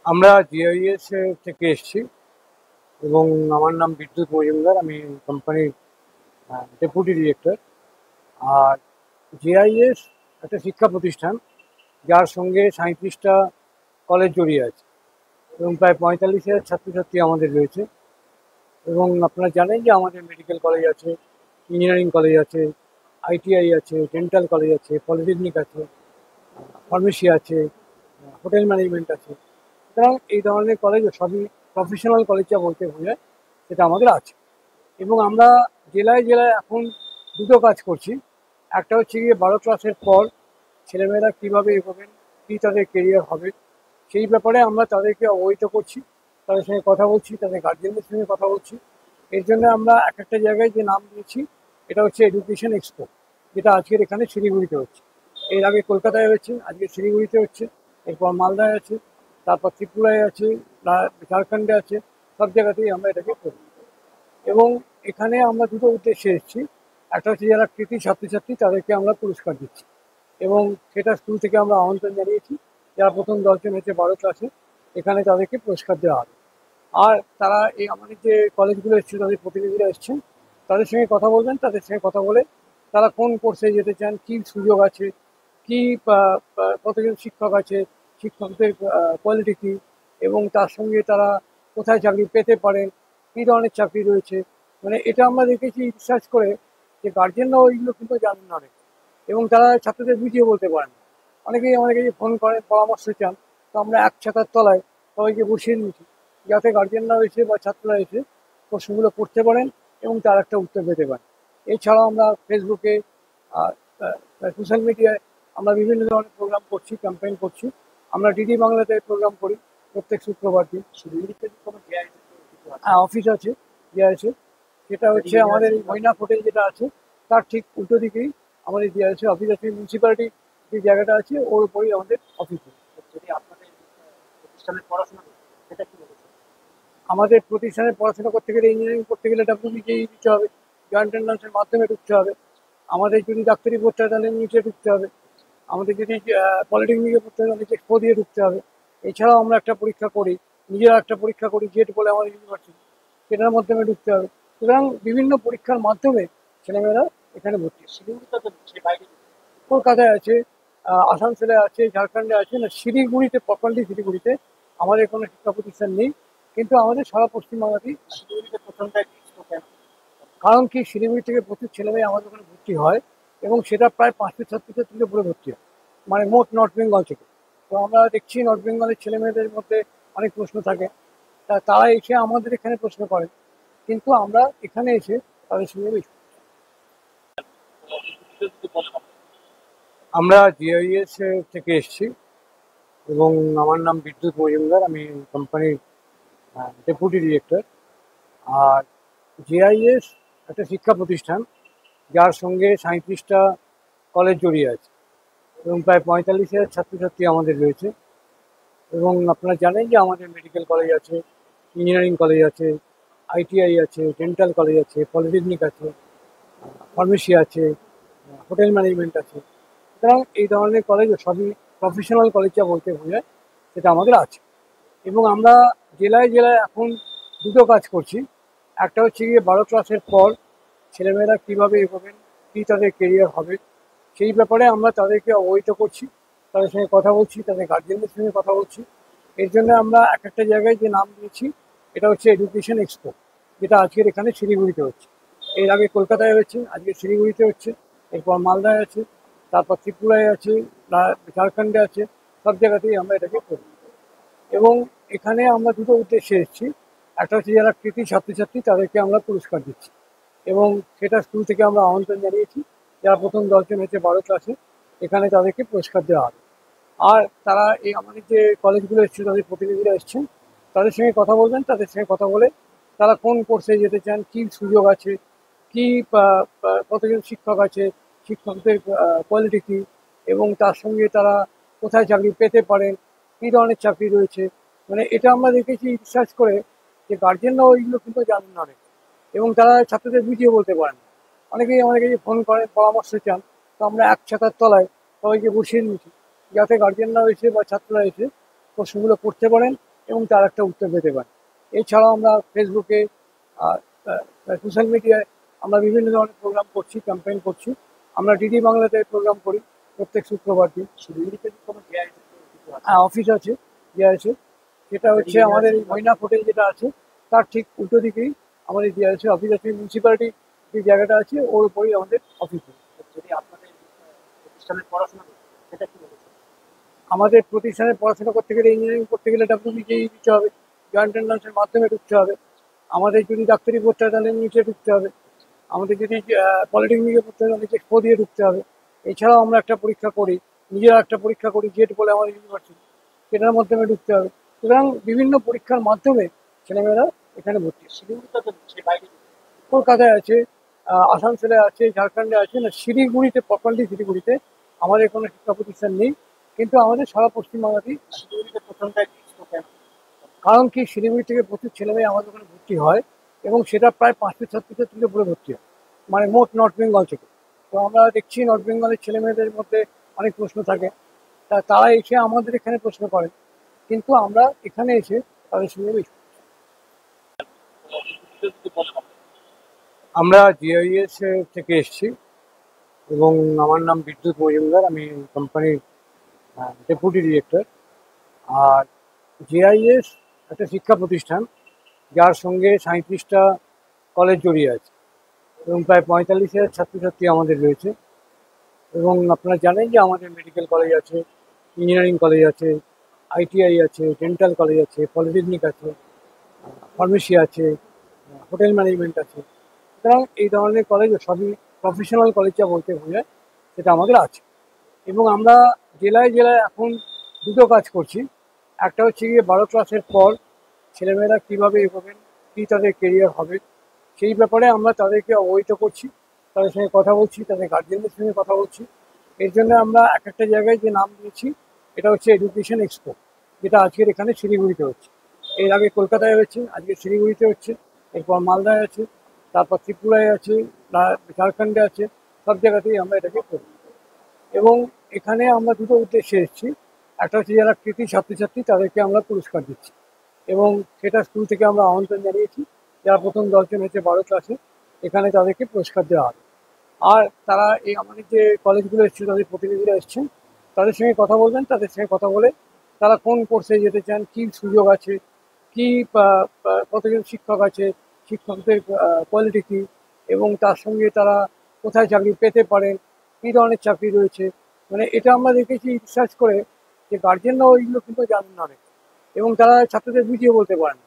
আমরা জিআইএস থেকে এসেছি এবং আমার নাম বিদ্যুৎ মজুমদার। আমি কোম্পানির ডেপুটি ডিরেক্টর। আর জিআইএস একটা শিক্ষা প্রতিষ্ঠান যার সঙ্গে 37টা কলেজ জড়িয়ে আছে এবং প্রায় 45,000 ছাত্রছাত্রী আমাদের রয়েছে। এবং আপনারা জানেন যে আমাদের মেডিকেল কলেজ আছে, ইঞ্জিনিয়ারিং কলেজ আছে, আইটিআই আছে, ডেন্টাল কলেজ আছে, পলিটেকনিক আছে, ফার্মেসি আছে, হোটেল ম্যানেজমেন্ট আছে। সুতরাং এই ধরনের কলেজ সবই প্রফেশনাল কলেজ যা বলতে বোঝায় সেটা আমাদের আছে। এবং আমরা জেলায় জেলায় এখন দুটো কাজ করছি। একটা হচ্ছে গিয়ে 12 ক্লাসের পর ছেলেমেয়েরা কীভাবে এগোবেন, কী তাদের কেরিয়ার হবে, সেই ব্যাপারে আমরা তাদেরকে অবহিত করছি, তাদের সঙ্গে কথা বলছি, তাদের গার্জেনদের সঙ্গে কথা বলছি। এর জন্য আমরা এক একটা জায়গায় যে নাম দিয়েছি, এটা হচ্ছে এডুকেশন এক্সপো, যেটা আজকের এখানে শিলিগুড়িতে হচ্ছে। এর আগে কলকাতায় হয়েছে, আজকে শিলিগুড়িতে হচ্ছে, এরপর মালদায় আছে, তারপর ত্রিপুরায় আছে, ঝাড়খণ্ডে আছে। সব জায়গাতেই আমরা এটাকে করি। এবং এখানে আমরা দুটো উদ্দেশ্যে এসেছি। একটা হচ্ছে যারা কৃতি ছাত্রছাত্রী তাদেরকে আমরা পুরস্কার দিচ্ছি এবং সেটা স্কুল থেকে আমরা আমন্ত্রণ জানিয়েছি। যারা প্রথম 10 জন হচ্ছে 12 ক্লাসে, এখানে তাদেরকে পুরস্কার দেওয়া হবে। আর তারা এই আমাদের যে কলেজগুলো এসছে, তাদের প্রতিনিধিরা এসছেন, তাদের সঙ্গে কথা বলবেন। তাদের সঙ্গে কথা বলে তারা কোন কোর্সে যেতে চান, কী সুযোগ আছে, কী কতজন শিক্ষক আছে, শিক্ষকদের কোয়ালিটি কী, এবং তার সঙ্গে তারা কোথায় চাকরি পেতে পারেন, কী ধরনের চাকরি রয়েছে। মানে এটা আমরা দেখেছি রিসার্চ করে যে গার্জেনরাও এইগুলো কিন্তু জানেন না অনেক, এবং তারা ছাত্রদের বুঝিয়ে বলতে পারেন। অনেকেই আমাদের কাছে ফোন করেন, পরামর্শ চান। তো আমরা এক ছাতার তলায় সবাইকে বসিয়ে নিয়েছি, যাতে গার্জেনরাও এসে বা ছাত্ররা এসে প্রশ্নগুলো করতে পারেন এবং তার একটা উত্তর পেতে পারেন। এছাড়াও আমরা ফেসবুকে, সোশ্যাল মিডিয়ায় আমরা বিভিন্ন ধরনের প্রোগ্রাম করছি, ক্যাম্পেইন করছি। আমরা ডিডি বাংলাতে প্রোগ্রাম করি প্রত্যেক শুক্রবার দিন। হ্যাঁ, অফিস আছে জিআইএসের। সেটা হচ্ছে আমাদের এই মৈনাক হোটেল যেটা আছে, তার ঠিক উল্টো দিকেই আমাদের জিআইএসের অফিস আছে। মিউনিসিপ্যালিটি যে জায়গাটা আছে ওর উপরেই আমাদের অফিস। আমাদের প্রতিষ্ঠানে পড়াশোনা করতে গেলে, ইঞ্জিনিয়ারিং করতে গেলে ডাব্লিউবিকেই দিতে হবে, জয়েন্ট এন্ট্রান্সের মাধ্যমে ঢুকতে হবে। আমাদের যদি ডাক্তারি পড়তে হয় তাহলে নিচে ঢুকতে হবে। আমাদের যদি পলিটেকনিকে পড়তে হয় তাহলে এক্সপো দিয়ে ঢুকতে হবে। এছাড়াও আমরা একটা পরীক্ষা করি, নিজেরা একটা পরীক্ষা করি, জেট বলে আমাদের ইউনিভার্সিটি, সেটার মাধ্যমে ঢুকতে হবে। সুতরাং বিভিন্ন পরীক্ষার মাধ্যমে ছেলেমেয়েরা এখানে ভর্তি হয়। কলকাতায় আছে, আসানসোলে আছে, ঝাড়খণ্ডে আছে। না, শিলিগুড়িতে, প্রপারলি শিলিগুড়িতে আমাদের কোনো শিক্ষা প্রতিষ্ঠান নেই, কিন্তু আমাদের সারা পশ্চিমবাংলাতেই শিলিগুড়িতে প্রথমটা। কারণ কি, শিলিগুড়ি থেকে প্রচুর ছেলেমেয়ে আমাদের ওখানে ভর্তি হয় এবং সেটা প্রায় 500 ছাত্রছাত্রীর উপরে ভর্তি হয়, মানে মোট নর্থ বেঙ্গল থেকে। তো আমরা দেখছি নর্থ বেঙ্গলের ছেলেমেয়েদের মধ্যে অনেক প্রশ্ন থাকে, তারা এসে আমাদের এখানে প্রশ্ন করে, কিন্তু আমরা এখানে এসে তাদের সঙ্গে বেশি। আমরা জিআইএস থেকে এসেছি এবং আমার নাম বিদ্যুৎ মজুমদার। আমি কোম্পানির ডেপুটি ডিরেক্টর। আর জিআইএস একটা শিক্ষা প্রতিষ্ঠান যার সঙ্গে 37টা কলেজ জড়িয়ে আছে এবং প্রায় 45,000 ছাত্রছাত্রী আমাদের রয়েছে। এবং আপনারা জানেন যে আমাদের মেডিকেল কলেজ আছে, ইঞ্জিনিয়ারিং কলেজ আছে, আইটিআই আছে, ডেন্টাল কলেজ আছে, পলিটেকনিক আছে, ফার্মেসি আছে, হোটেল ম্যানেজমেন্ট আছে। সুতরাং এই ধরনের কলেজ সবই প্রফেশনাল কলেজ যা বলতে বোঝায় সেটা আমাদের আছে। এবং আমরা জেলায় জেলায় এখন দুটো কাজ করছি। একটা হচ্ছে গিয়ে 12 ক্লাসের পর ছেলেমেয়েরা কীভাবে এগোবেন, কী তাদের কেরিয়ার হবে, সেই ব্যাপারে আমরা তাদেরকে অবহিত করছি, তাদের সঙ্গে কথা বলছি, তাদের গার্জেনদের সঙ্গে কথা বলছি। এর জন্য আমরা এক একটা জায়গায় যে নাম দিয়েছি, এটা হচ্ছে এডুকেশন এক্সপো, যেটা আজকের এখানে শিলিগুড়িতে হচ্ছে। এর আগে কলকাতায় হয়েছে, আজকে শিলিগুড়িতে হচ্ছে, এরপর মালদায় আছে, তারপর ত্রিপুরায় আছে, ঝাড়খণ্ডে আছে। সব জায়গাতেই আমরা এটাকে করি। এবং এখানে আমরা দুটো উদ্দেশ্যে এসেছি। একটা হচ্ছে যারা কৃতি ছাত্রছাত্রী তাদেরকে আমরা পুরস্কার দিচ্ছি এবং সেটা স্কুল থেকে আমরা আমন্ত্রণ জানিয়েছি। যারা প্রথম 10 জন হচ্ছে 12 ক্লাসে, এখানে তাদেরকে পুরস্কার দেওয়া হবে। আর তারা এই আমাদের যে কলেজগুলো এসছে, তাদের প্রতিনিধিরা এসছেন, তাদের সঙ্গে কথা বলবেন। তাদের সঙ্গে কথা বলে তারা কোন কোর্সে যেতে চান, কী সুযোগ আছে, কী কতজন শিক্ষক আছে, শিক্ষকদের কোয়ালিটি কী, এবং তার সঙ্গে তারা কোথায় চাকরি পেতে পারেন, কী ধরনের চাকরি রয়েছে। মানে এটা আমরা দেখেছি রিসার্চ করে যে গার্জেনরাও এইগুলো কিন্তু জানেন না অনেক, এবং তারা ছাত্রদের বুঝিয়ে বলতে পারেন। অনেকেই আমাদের কাছে ফোন করেন, পরামর্শ চান। তো আমরা এক ছাতার তলায় সবাইকে বসিয়ে নিয়েছি, যাতে গার্জিয়ানরা এসে বা ছাত্ররা এসে প্রশ্নগুলো করতে পারেন এবং তার একটা উত্তর পেতে পারেন। এছাড়াও আমরা ফেসবুকে, সোশ্যাল মিডিয়ায় আমরা বিভিন্ন ধরনের প্রোগ্রাম করছি, ক্যাম্পেইন করছি। আমরা ডিডি বাংলাতে প্রোগ্রাম করি প্রত্যেক শুক্রবার দিন। শিলিগুড়িতে কি কোনো হ্যাঁ, অফিস আছে ডিআরএসে। সেটা হচ্ছে আমাদের এই মৈনাক হোটেল যেটা আছে তার ঠিক উল্টো দিকেই আমাদের ডিআরএসের অফিস আছে। মিউনিসিপ্যালিটি যে জায়গাটা আছে ওর উপরেই আমাদের অফিস আছে। যদি আপনাদের প্রতিষ্ঠানের পড়াশোনা সেটা কি বলেছে? আমাদের প্রতিষ্ঠানে পড়াশোনা করতে গেলে, ইঞ্জিনিয়ারিং করতে গেলে ডাব্লিউবিজেই দিতে হবে, জয়েন্ট এন্ট্রান্সের মাধ্যমে ঢুকতে হবে। আমাদের যদি ডাক্তারি পড়তে হয় তাহলে নিচে ঢুকতে হবে। আমাদের যদি পলিটেকনিকে পড়তে হয় তাহলে চেষ্টা দিয়ে ঢুকতে হবে। এছাড়াও আমরা একটা পরীক্ষা করি, নিজেরা একটা পরীক্ষা করি জেট বলে আমাদের ইউনিভার্সিটি, সেটার মাধ্যমে ঢুকতে হবে। সুতরাং বিভিন্ন পরীক্ষার মাধ্যমে ছেলেমেয়েরা এখানে ভর্তি হয়। শিলিগুড়িতে তো সে বাইরে, কলকাতায় আছে, আসানসোলে আছে, ঝাড়খণ্ডে আছে, না শিলিগুড়িতে, প্রপারলি শিলিগুড়িতে আমাদের কোনো শিক্ষা প্রতিষ্ঠান নেই। কিন্তু আমাদের সারা পশ্চিমবাংলাতেই শিলিগুড়িতে প্রথমটাই। কারণ কি, শিলিগুড়ি থেকে প্রচুর ছেলেমেয়ে আমাদের ওখানে ভর্তি হয় এবং সেটা প্রায় 500-600 থেকে পুরো ভর্তি হয়, মানে মোট নর্থ বেঙ্গল থেকে। তো আমরা দেখছি নর্থ বেঙ্গলের ছেলেমেয়েদের মধ্যে অনেক প্রশ্ন থাকে, তারা এসে আমাদের এখানে প্রশ্ন করে, কিন্তু আমরা এখানে এসে তাদের সঙ্গে বেশি। আমরা জিআইএস থেকে এসেছি এবং আমার নাম বিদ্যুৎ মজুমদার, আমি কোম্পানির ডেপুটি ডিরেক্টর। আর জিআইএস একটা শিক্ষা প্রতিষ্ঠান যার সঙ্গে 37টা কলেজ জড়িয়ে আছে এবং প্রায় 45,000 ছাত্রছাত্রী আমাদের রয়েছে। এবং আপনারা জানেন যে আমাদের মেডিকেল কলেজ আছে, ইঞ্জিনিয়ারিং কলেজ আছে, আইটিআই আছে, ডেন্টাল কলেজ আছে, পলিটেকনিক আছে, ফার্মেসি আছে, হোটেল ম্যানেজমেন্ট আছে। সুতরাং এই ধরনের কলেজ সবই প্রফেশনাল কলেজ যা বলতে বোঝায় সেটা আমাদের আছে। এবং আমরা জেলায় জেলায় এখন দুটো কাজ করছি। একটা হচ্ছে গিয়ে 12 ক্লাসের পর ছেলেমেয়েরা কীভাবে এগোবেন, কী তাদের কেরিয়ার হবে, সেই ব্যাপারে আমরা তাদেরকে অবহিত করছি, তাদের সঙ্গে কথা বলছি, তাদের গার্জেনদের সঙ্গে কথা বলছি। এর জন্য আমরা এক একটা জায়গায় যে নাম দিয়েছি, এটা হচ্ছে এডুকেশন এক্সপো, যেটা আজকের এখানে শিলিগুড়িতে হচ্ছে। এর আগে কলকাতায় হচ্ছে, আজকে শিলিগুড়িতে হচ্ছে, এরপর মালদায় আছে, তারপর ত্রিপুরায় আছে, ঝাড়খণ্ডে আছে। সব জায়গাতেই আমরা এটাকে করি। এবং এখানে আমরা দুটো উদ্দেশ্যে এসেছি। একটা হচ্ছে যারা কৃতি ছাত্রছাত্রী তাদেরকে আমরা পুরস্কার দিচ্ছি এবং সেটা স্কুল থেকে আমরা আমন্ত্রণ জানিয়েছি। যারা প্রথম 10 জন হচ্ছে 12 ক্লাসে, এখানে তাদেরকে পুরস্কার দেওয়া হবে। আর তারা এই আমাদের যে কলেজগুলো এসছে তাদের প্রতিনিধিরা এসছেন, তাদের সঙ্গে কথা বলবেন। তাদের সঙ্গে কথা বলে তারা কোন কোর্সে যেতে চান, কী সুযোগ আছে, কী কতজন শিক্ষক আছে, শিক্ষকদের কোয়ালিটি কী, এবং তার সঙ্গে তারা কোথায় চাকরি পেতে পারেন, কী ধরনের চাকরি রয়েছে। মানে এটা আমরা দেখেছি রিসার্চ করে যে গার্জেনরাও এইগুলো কিন্তু জানেন না অনেক, এবং তারা ছাত্রদের বুঝিয়ে বলতে পারেন।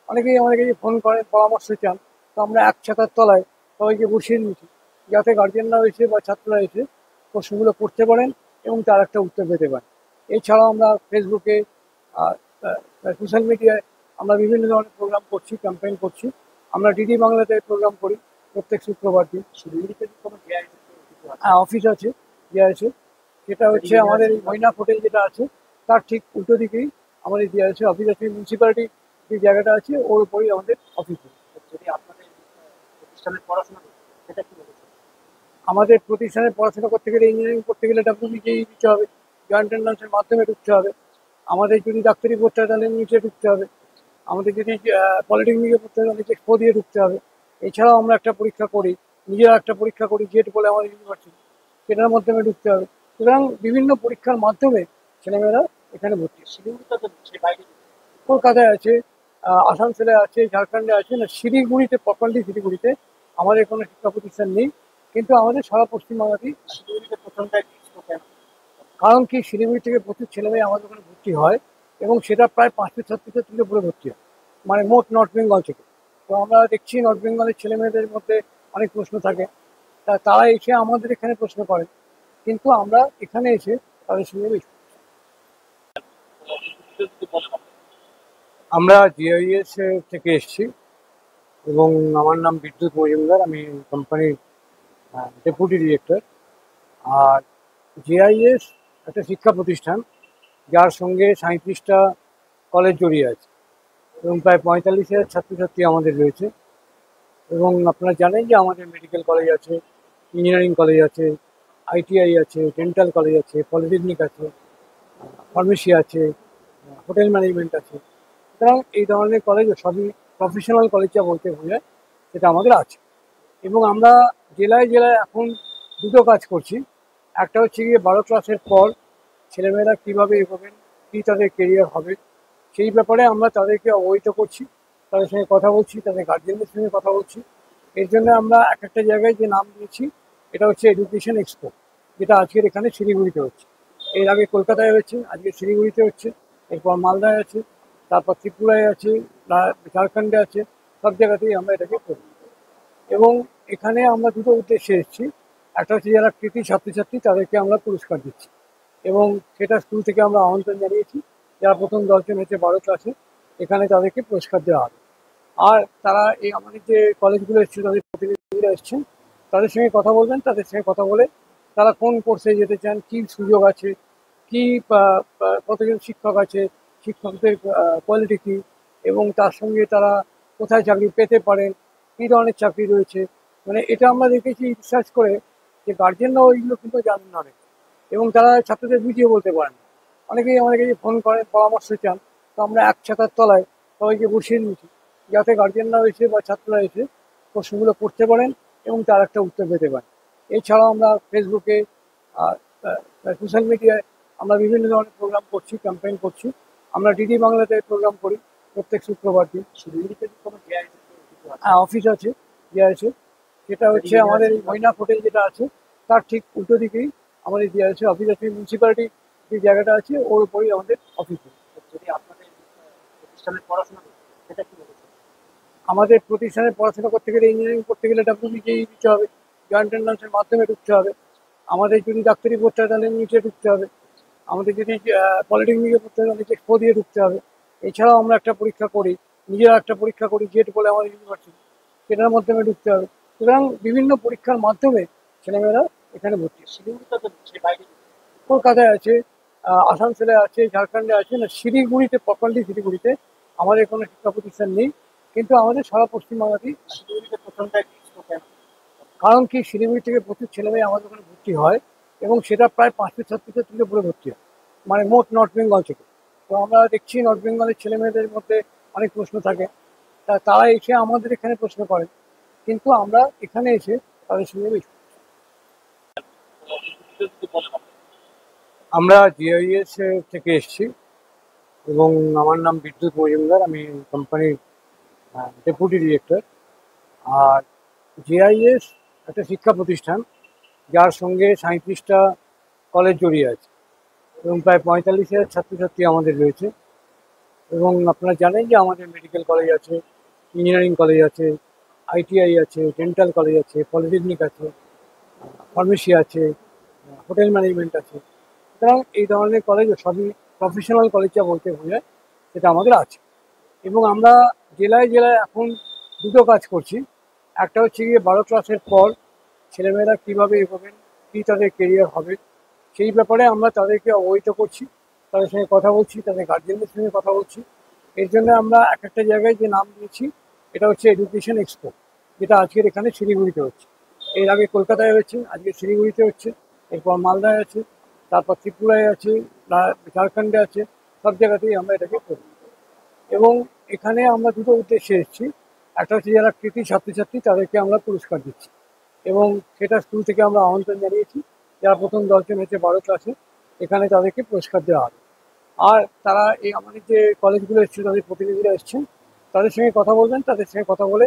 অনেকেই আমাদের কাছে ফোন করেন, পরামর্শ চান। তো আমরা এক ছাতার তলায় সবাইকে বসিয়ে নিয়েছি যাতে গার্জেনরাও এসে বা ছাত্ররা এসে প্রশ্নগুলো করতে পারেন এবং তার একটা উত্তর পেতে পারেন। এছাড়াও আমরা ফেসবুকে, সোশ্যাল মিডিয়ায় আমরা বিভিন্ন ধরনের প্রোগ্রাম করছি, ক্যাম্পেইন করছি। আমরা ডিডি বাংলাতে প্রোগ্রাম করি প্রত্যেক শুক্রবার দিন। শিলিগুড়িতে কোনো হ্যাঁ, অফিস আছে ডিআরএসে। সেটা হচ্ছে আমাদের এই মৈনাক হোটেল যেটা আছে তার ঠিক উল্টো দিকেই আমাদের ডিআরএসের অফিস আছে। মিউনিসিপ্যালিটি যে জায়গাটা আছে ওর উপরেই আমাদের অফিস আছে। যদি আপনাদের প্রতিষ্ঠানের পড়াশোনা সেটা কি বলেছে? আমাদের প্রতিষ্ঠানে পড়াশোনা করতে গেলে, ইঞ্জিনিয়ারিং করতে গেলে ডাব্লিউবিজেই দিতে হবে, জয়েন্ট এন্ট্রান্সের মাধ্যমে ঢুকতে হবে। আমাদের যদি ডাক্তারি পড়তে হয় তাহলে নিচে ঢুকতে হবে। আমাদের যদি পলিটেকনিকে পড়তে হয় তাহলে চেষ্টা দিয়ে ঢুকতে হবে। এছাড়াও আমরা একটা পরীক্ষা করি, নিজেরা একটা পরীক্ষা করি জেট বলে আমাদের ইউনিভার্সিটি, সেটার মাধ্যমে ঢুকতে হবে। সুতরাং বিভিন্ন পরীক্ষার মাধ্যমে ছেলেমেয়েরা এখানে ভর্তি হয়। শিলিগুড়িতে তো সে বাইরে, কলকাতায় আছে, আসানসোলে আছে, ঝাড়খণ্ডে আছে, না শিলিগুড়িতে, প্রপারলি শিলিগুড়িতে আমাদের কোনো শিক্ষা প্রতিষ্ঠান নেই। কিন্তু আমাদের সারা পশ্চিমবাংলাতেই শিলিগুড়িতে প্রথমটাই। কারণ কি, শিলিগুড়ি থেকে প্রচুর ছেলেমেয়ে আমাদের ওখানে ভর্তি হয় এবং সেটা প্রায় 500-600 থেকে পুরো ভর্তি হয়, মানে মোট নর্থ বেঙ্গল থেকে। তো আমরা দেখছি নর্থ বেঙ্গলের ছেলেমেয়েদের মধ্যে অনেক প্রশ্ন থাকে, তারা এসে আমাদের এখানে প্রশ্ন করে, কিন্তু আমরা এখানে এসে তাদের সঙ্গে বেশি। আমরা জিআইএস থেকে এসেছি এবং আমার নাম বিদ্যুৎ মজুমদার, আমি কোম্পানির ডেপুটি ডিরেক্টর। আর জিআইএস একটা শিক্ষা প্রতিষ্ঠান যার সঙ্গে 37টা কলেজ জড়িয়ে আছে এবং প্রায় 45,000 ছাত্রছাত্রী আমাদের রয়েছে। এবং আপনারা জানেন যে আমাদের মেডিকেল কলেজ আছে, ইঞ্জিনিয়ারিং কলেজ আছে, আইটিআই আছে, ডেন্টাল কলেজ আছে, পলিটেকনিক আছে, ফার্মেসি আছে, হোটেল ম্যানেজমেন্ট আছে। সুতরাং এই ধরনের কলেজ সবই প্রফেশনাল কলেজ যা বলতে বোঝায় সেটা আমাদের আছে। এবং আমরা জেলায় জেলায় এখন দুটো কাজ করছি। একটা হচ্ছে গিয়ে 12 ক্লাসের পর ছেলেমেয়েরা কীভাবে এগোবেন, কী তাদের কেরিয়ার হবে, সেই ব্যাপারে আমরা তাদেরকে অবহিত করছি, তাদের সঙ্গে কথা বলছি, তাদের গার্জেনদের সঙ্গে কথা বলছি। এর জন্য আমরা এক একটা জায়গায় যে নাম দিয়েছি, এটা হচ্ছে এডুকেশন এক্সপো, যেটা আজকের এখানে শিলিগুড়িতে হচ্ছে। এর আগে কলকাতায় হয়েছে, আজকে শিলিগুড়িতে হচ্ছে, এরপর মালদায় আছে, তারপর ত্রিপুরায় আছে, ঝাড়খণ্ডে আছে। সব জায়গাতেই আমরা এটাকে করি। এবং এখানে আমরা দুটো উদ্দেশ্যে এসেছি। একটা হচ্ছে যারা কৃতি ছাত্রছাত্রী তাদেরকে আমরা পুরস্কার দিচ্ছি, এবং সেটা স্কুল থেকে আমরা আমন্ত্রণ জানিয়েছি। যারা প্রথম 10 জন হচ্ছে 12 ক্লাসে, এখানে তাদেরকে পুরস্কার দেওয়া হবে। আর তারা এই আমাদের যে কলেজগুলো এসছে, তাদের প্রতিনিধিরা এসছেন, তাদের সঙ্গে কথা বলবেন। তাদের সঙ্গে কথা বলে তারা কোন কোর্সে যেতে চান, কী সুযোগ আছে, কী কতজন শিক্ষক আছে, শিক্ষকদের কোয়ালিটি কী, এবং তার সঙ্গে তারা কোথায় চাকরি পেতে পারেন, কী ধরনের চাকরি রয়েছে। মানে এটা আমরা দেখেছি রিসার্চ করে যে গার্জেনরাও এইগুলো কিন্তু জানেন না অনেক, এবং তারা ছাত্রদের বুঝিয়ে বলতে পারেন। অনেকেই আমাদের কাছে ফোন করেন, পরামর্শ চান। তো আমরা এক ছাতার তলায় সবাইকে বসিয়ে নিয়েছি, যাতে গার্জেনরাও এসে বা ছাত্ররা এসে প্রশ্নগুলো করতে পারেন এবং তার একটা উত্তর পেতে পারেন। এছাড়াও আমরা ফেসবুকে, সোশ্যাল মিডিয়ায় আমরা বিভিন্ন ধরনের প্রোগ্রাম করছি, ক্যাম্পেইন করছি। আমরা ডিডি বাংলাতে প্রোগ্রাম করি প্রত্যেক শুক্রবার দিন। হ্যাঁ, অফিস আছে ডিআরএসে। সেটা হচ্ছে আমাদের এই মৈনাক হোটেল যেটা আছে, তার ঠিক উল্টো দিকেই আমাদের ডিআরএসের অফিস আছে। মিউনিসিপ্যালিটি যে জায়গাটা আছে ওর উপরেই আমাদের অফিস। যদি আপনাদের প্রতিষ্ঠানের পড়াশোনা সেটা কি বলেছে? আমাদের প্রতিষ্ঠানে পড়াশোনা করতে গেলে, ইঞ্জিনিয়ারিং করতে গেলে ডাব্লিউবিজেই দিতে হবে, জয়েন্ট এন্ট্রান্সের মাধ্যমে ঢুকতে হবে। আমাদের যদি ডাক্তারি পড়তে হয় তাহলে নিচে ঢুকতে হবে। আমাদের যদি পলিটেকনিকে পড়তে হয় তাহলে এক্সপো দিয়ে ঢুকতে হবে। এছাড়াও আমরা একটা পরীক্ষা করি, নিজেরা একটা পরীক্ষা করি, জেট বলে আমাদের ইউনিভার্সিটি, সেটার মাধ্যমে ঢুকতে হবে। সুতরাং বিভিন্ন পরীক্ষার মাধ্যমে ছেলেমেয়েরা এখানে ভর্তি হয়। শিলিগুড়িতে তো সে বাইরে কলকাতায় আছে, আসানসোলে আছে, ঝাড়খণ্ডে আছে। না, শিলিগুড়িতে, প্রপারলি শিলিগুড়িতে আমাদের কোনো শিক্ষা প্রতিষ্ঠান নেই, কিন্তু আমাদের সারা পশ্চিমবাংলাতেই। শিলিগুড়িতে প্রথমটাই কেন? কারণ কি, শিলিগুড়ি থেকে প্রচুর ছেলেমেয়ে আমাদের ওখানে ভর্তি হয়, এবং সেটা প্রায় 500 ছাত্রছাত্রীর উপরে ভর্তি হয়, মানে মোট নর্থ বেঙ্গল থেকে। তো আমরা দেখছি নর্থ বেঙ্গলের ছেলেমেয়েদের মধ্যে অনেক প্রশ্ন থাকে, তারা এসে আমাদের এখানে প্রশ্ন করেন, কিন্তু আমরা এখানে এসে তাদের সঙ্গে বেশি। আমরা জিআইএস থেকে এসেছি, এবং আমার নাম বিদ্যুৎ মজুমদার, আমি কোম্পানির ডেপুটি ডিরেক্টর। আর জিআইএস একটা শিক্ষা প্রতিষ্ঠান, যার সঙ্গে 37টা কলেজ জড়িয়ে আছে, এবং প্রায় 45,000 ছাত্রছাত্রী আমাদের রয়েছে। এবং আপনারা জানেন যে আমাদের মেডিকেল কলেজ আছে, ইঞ্জিনিয়ারিং কলেজ আছে, আইটিআই আছে, ডেন্টাল কলেজ আছে, পলিটেকনিক আছে, ফার্মেসি আছে, হোটেল ম্যানেজমেন্ট আছে। সুতরাং এই ধরনের কলেজ সবই প্রফেশনাল কলেজ যা বলতে বোঝায় সেটা আমাদের আছে। এবং আমরা জেলায় জেলায় এখন দুটো কাজ করছি। একটা হচ্ছে গিয়ে 12 ক্লাসের পর ছেলেমেয়েরা কীভাবে এগোবেন, কী তাদের কেরিয়ার হবে, সেই ব্যাপারে আমরা তাদেরকে অবহিত করছি, তাদের সঙ্গে কথা বলছি, তাদের গার্জেনদের সঙ্গে কথা বলছি। এর জন্য আমরা এক একটা জায়গায় যে নাম দিয়েছি, এটা হচ্ছে এডুকেশন এক্সপো, যেটা আজকের এখানে শিলিগুড়িতে হচ্ছে। এর আগে কলকাতায় হয়েছে, আজকে শিলিগুড়িতে হচ্ছে, এরপর মালদায় আছে, তারপর ত্রিপুরায় আছে, ঝাড়খণ্ডে আছে। সব জায়গাতেই আমরা এটাকে করি। এবং এখানে আমরা দুটো উদ্দেশ্যে এসেছি। একটা হচ্ছে যারা কৃতি ছাত্রছাত্রী তাদেরকে আমরা পুরস্কার দিচ্ছি, এবং সেটা স্কুল থেকে আমরা আমন্ত্রণ জানিয়েছি। যারা প্রথম 10 জন হচ্ছে 12 ক্লাসে, এখানে তাদেরকে পুরস্কার দেওয়া হবে। আর তারা এই আমাদের যে কলেজগুলো এসছে, তাদের প্রতিনিধিরা এসছেন, তাদের সঙ্গে কথা বলবেন। তাদের সঙ্গে কথা বলে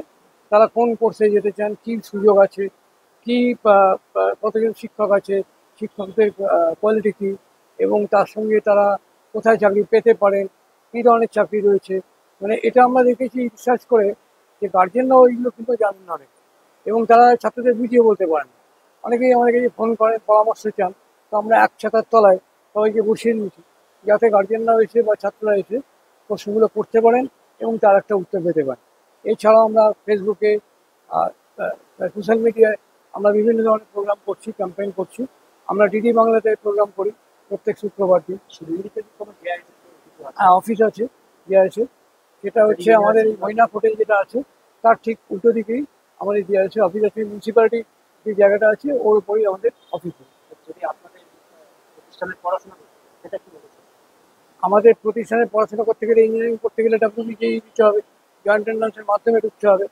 তারা কোন কোর্সে যেতে চান, কী সুযোগ আছে, কী কতজন শিক্ষক আছে, শিক্ষকদের কোয়ালিটি কী, এবং তার সঙ্গে তারা কোথায় চাকরি পেতে পারেন, কী ধরনের চাকরি রয়েছে। মানে এটা আমরা দেখেছি রিসার্চ করে যে গার্জেনরাও এইগুলো কিন্তু জানেন না অনেক, এবং তারা ছাত্রদের বুঝিয়ে বলতে পারেন। অনেকেই আমাদের কাছে ফোন করেন, পরামর্শ চান। তো আমরা এক ছাতার তলায় সবাইকে বসিয়ে নিয়েছি, যাতে গার্জেনরাও এসে বা ছাত্ররা এসে প্রশ্নগুলো করতে পারেন এবং তার একটা উত্তর পেতে পারেন। এছাড়াও আমরা ফেসবুকে, সোশ্যাল মিডিয়ায় আমরা বিভিন্ন ধরনের প্রোগ্রাম করছি, ক্যাম্পেইন করছি। আমরা ডিডি বাংলাতে প্রোগ্রাম করি প্রত্যেক শুক্রবার দিন। শিলিগুড়িতে কোনো হ্যাঁ, অফিস আছে ডিআরএসে। সেটা হচ্ছে আমাদের এই মৈনাক হোটেল যেটা আছে, তার ঠিক উল্টো দিকেই আমাদের ডিআরএসের অফিস আছে। মিউনিসিপ্যালিটি যে জায়গাটা আছে ওর উপরেই আমাদের অফিস। যদি আপনাদের প্রতিষ্ঠানের পড়াশোনা সেটা কি বলেছে? আমাদের প্রতিষ্ঠানে পড়াশোনা করতে গেলে, ইঞ্জিনিয়ারিং করতে গেলে ডাব্লিউবিজেই দিতে হবে, জয়েন্ট এন্ট্রান্সের মাধ্যমে ঢুকতে হবে।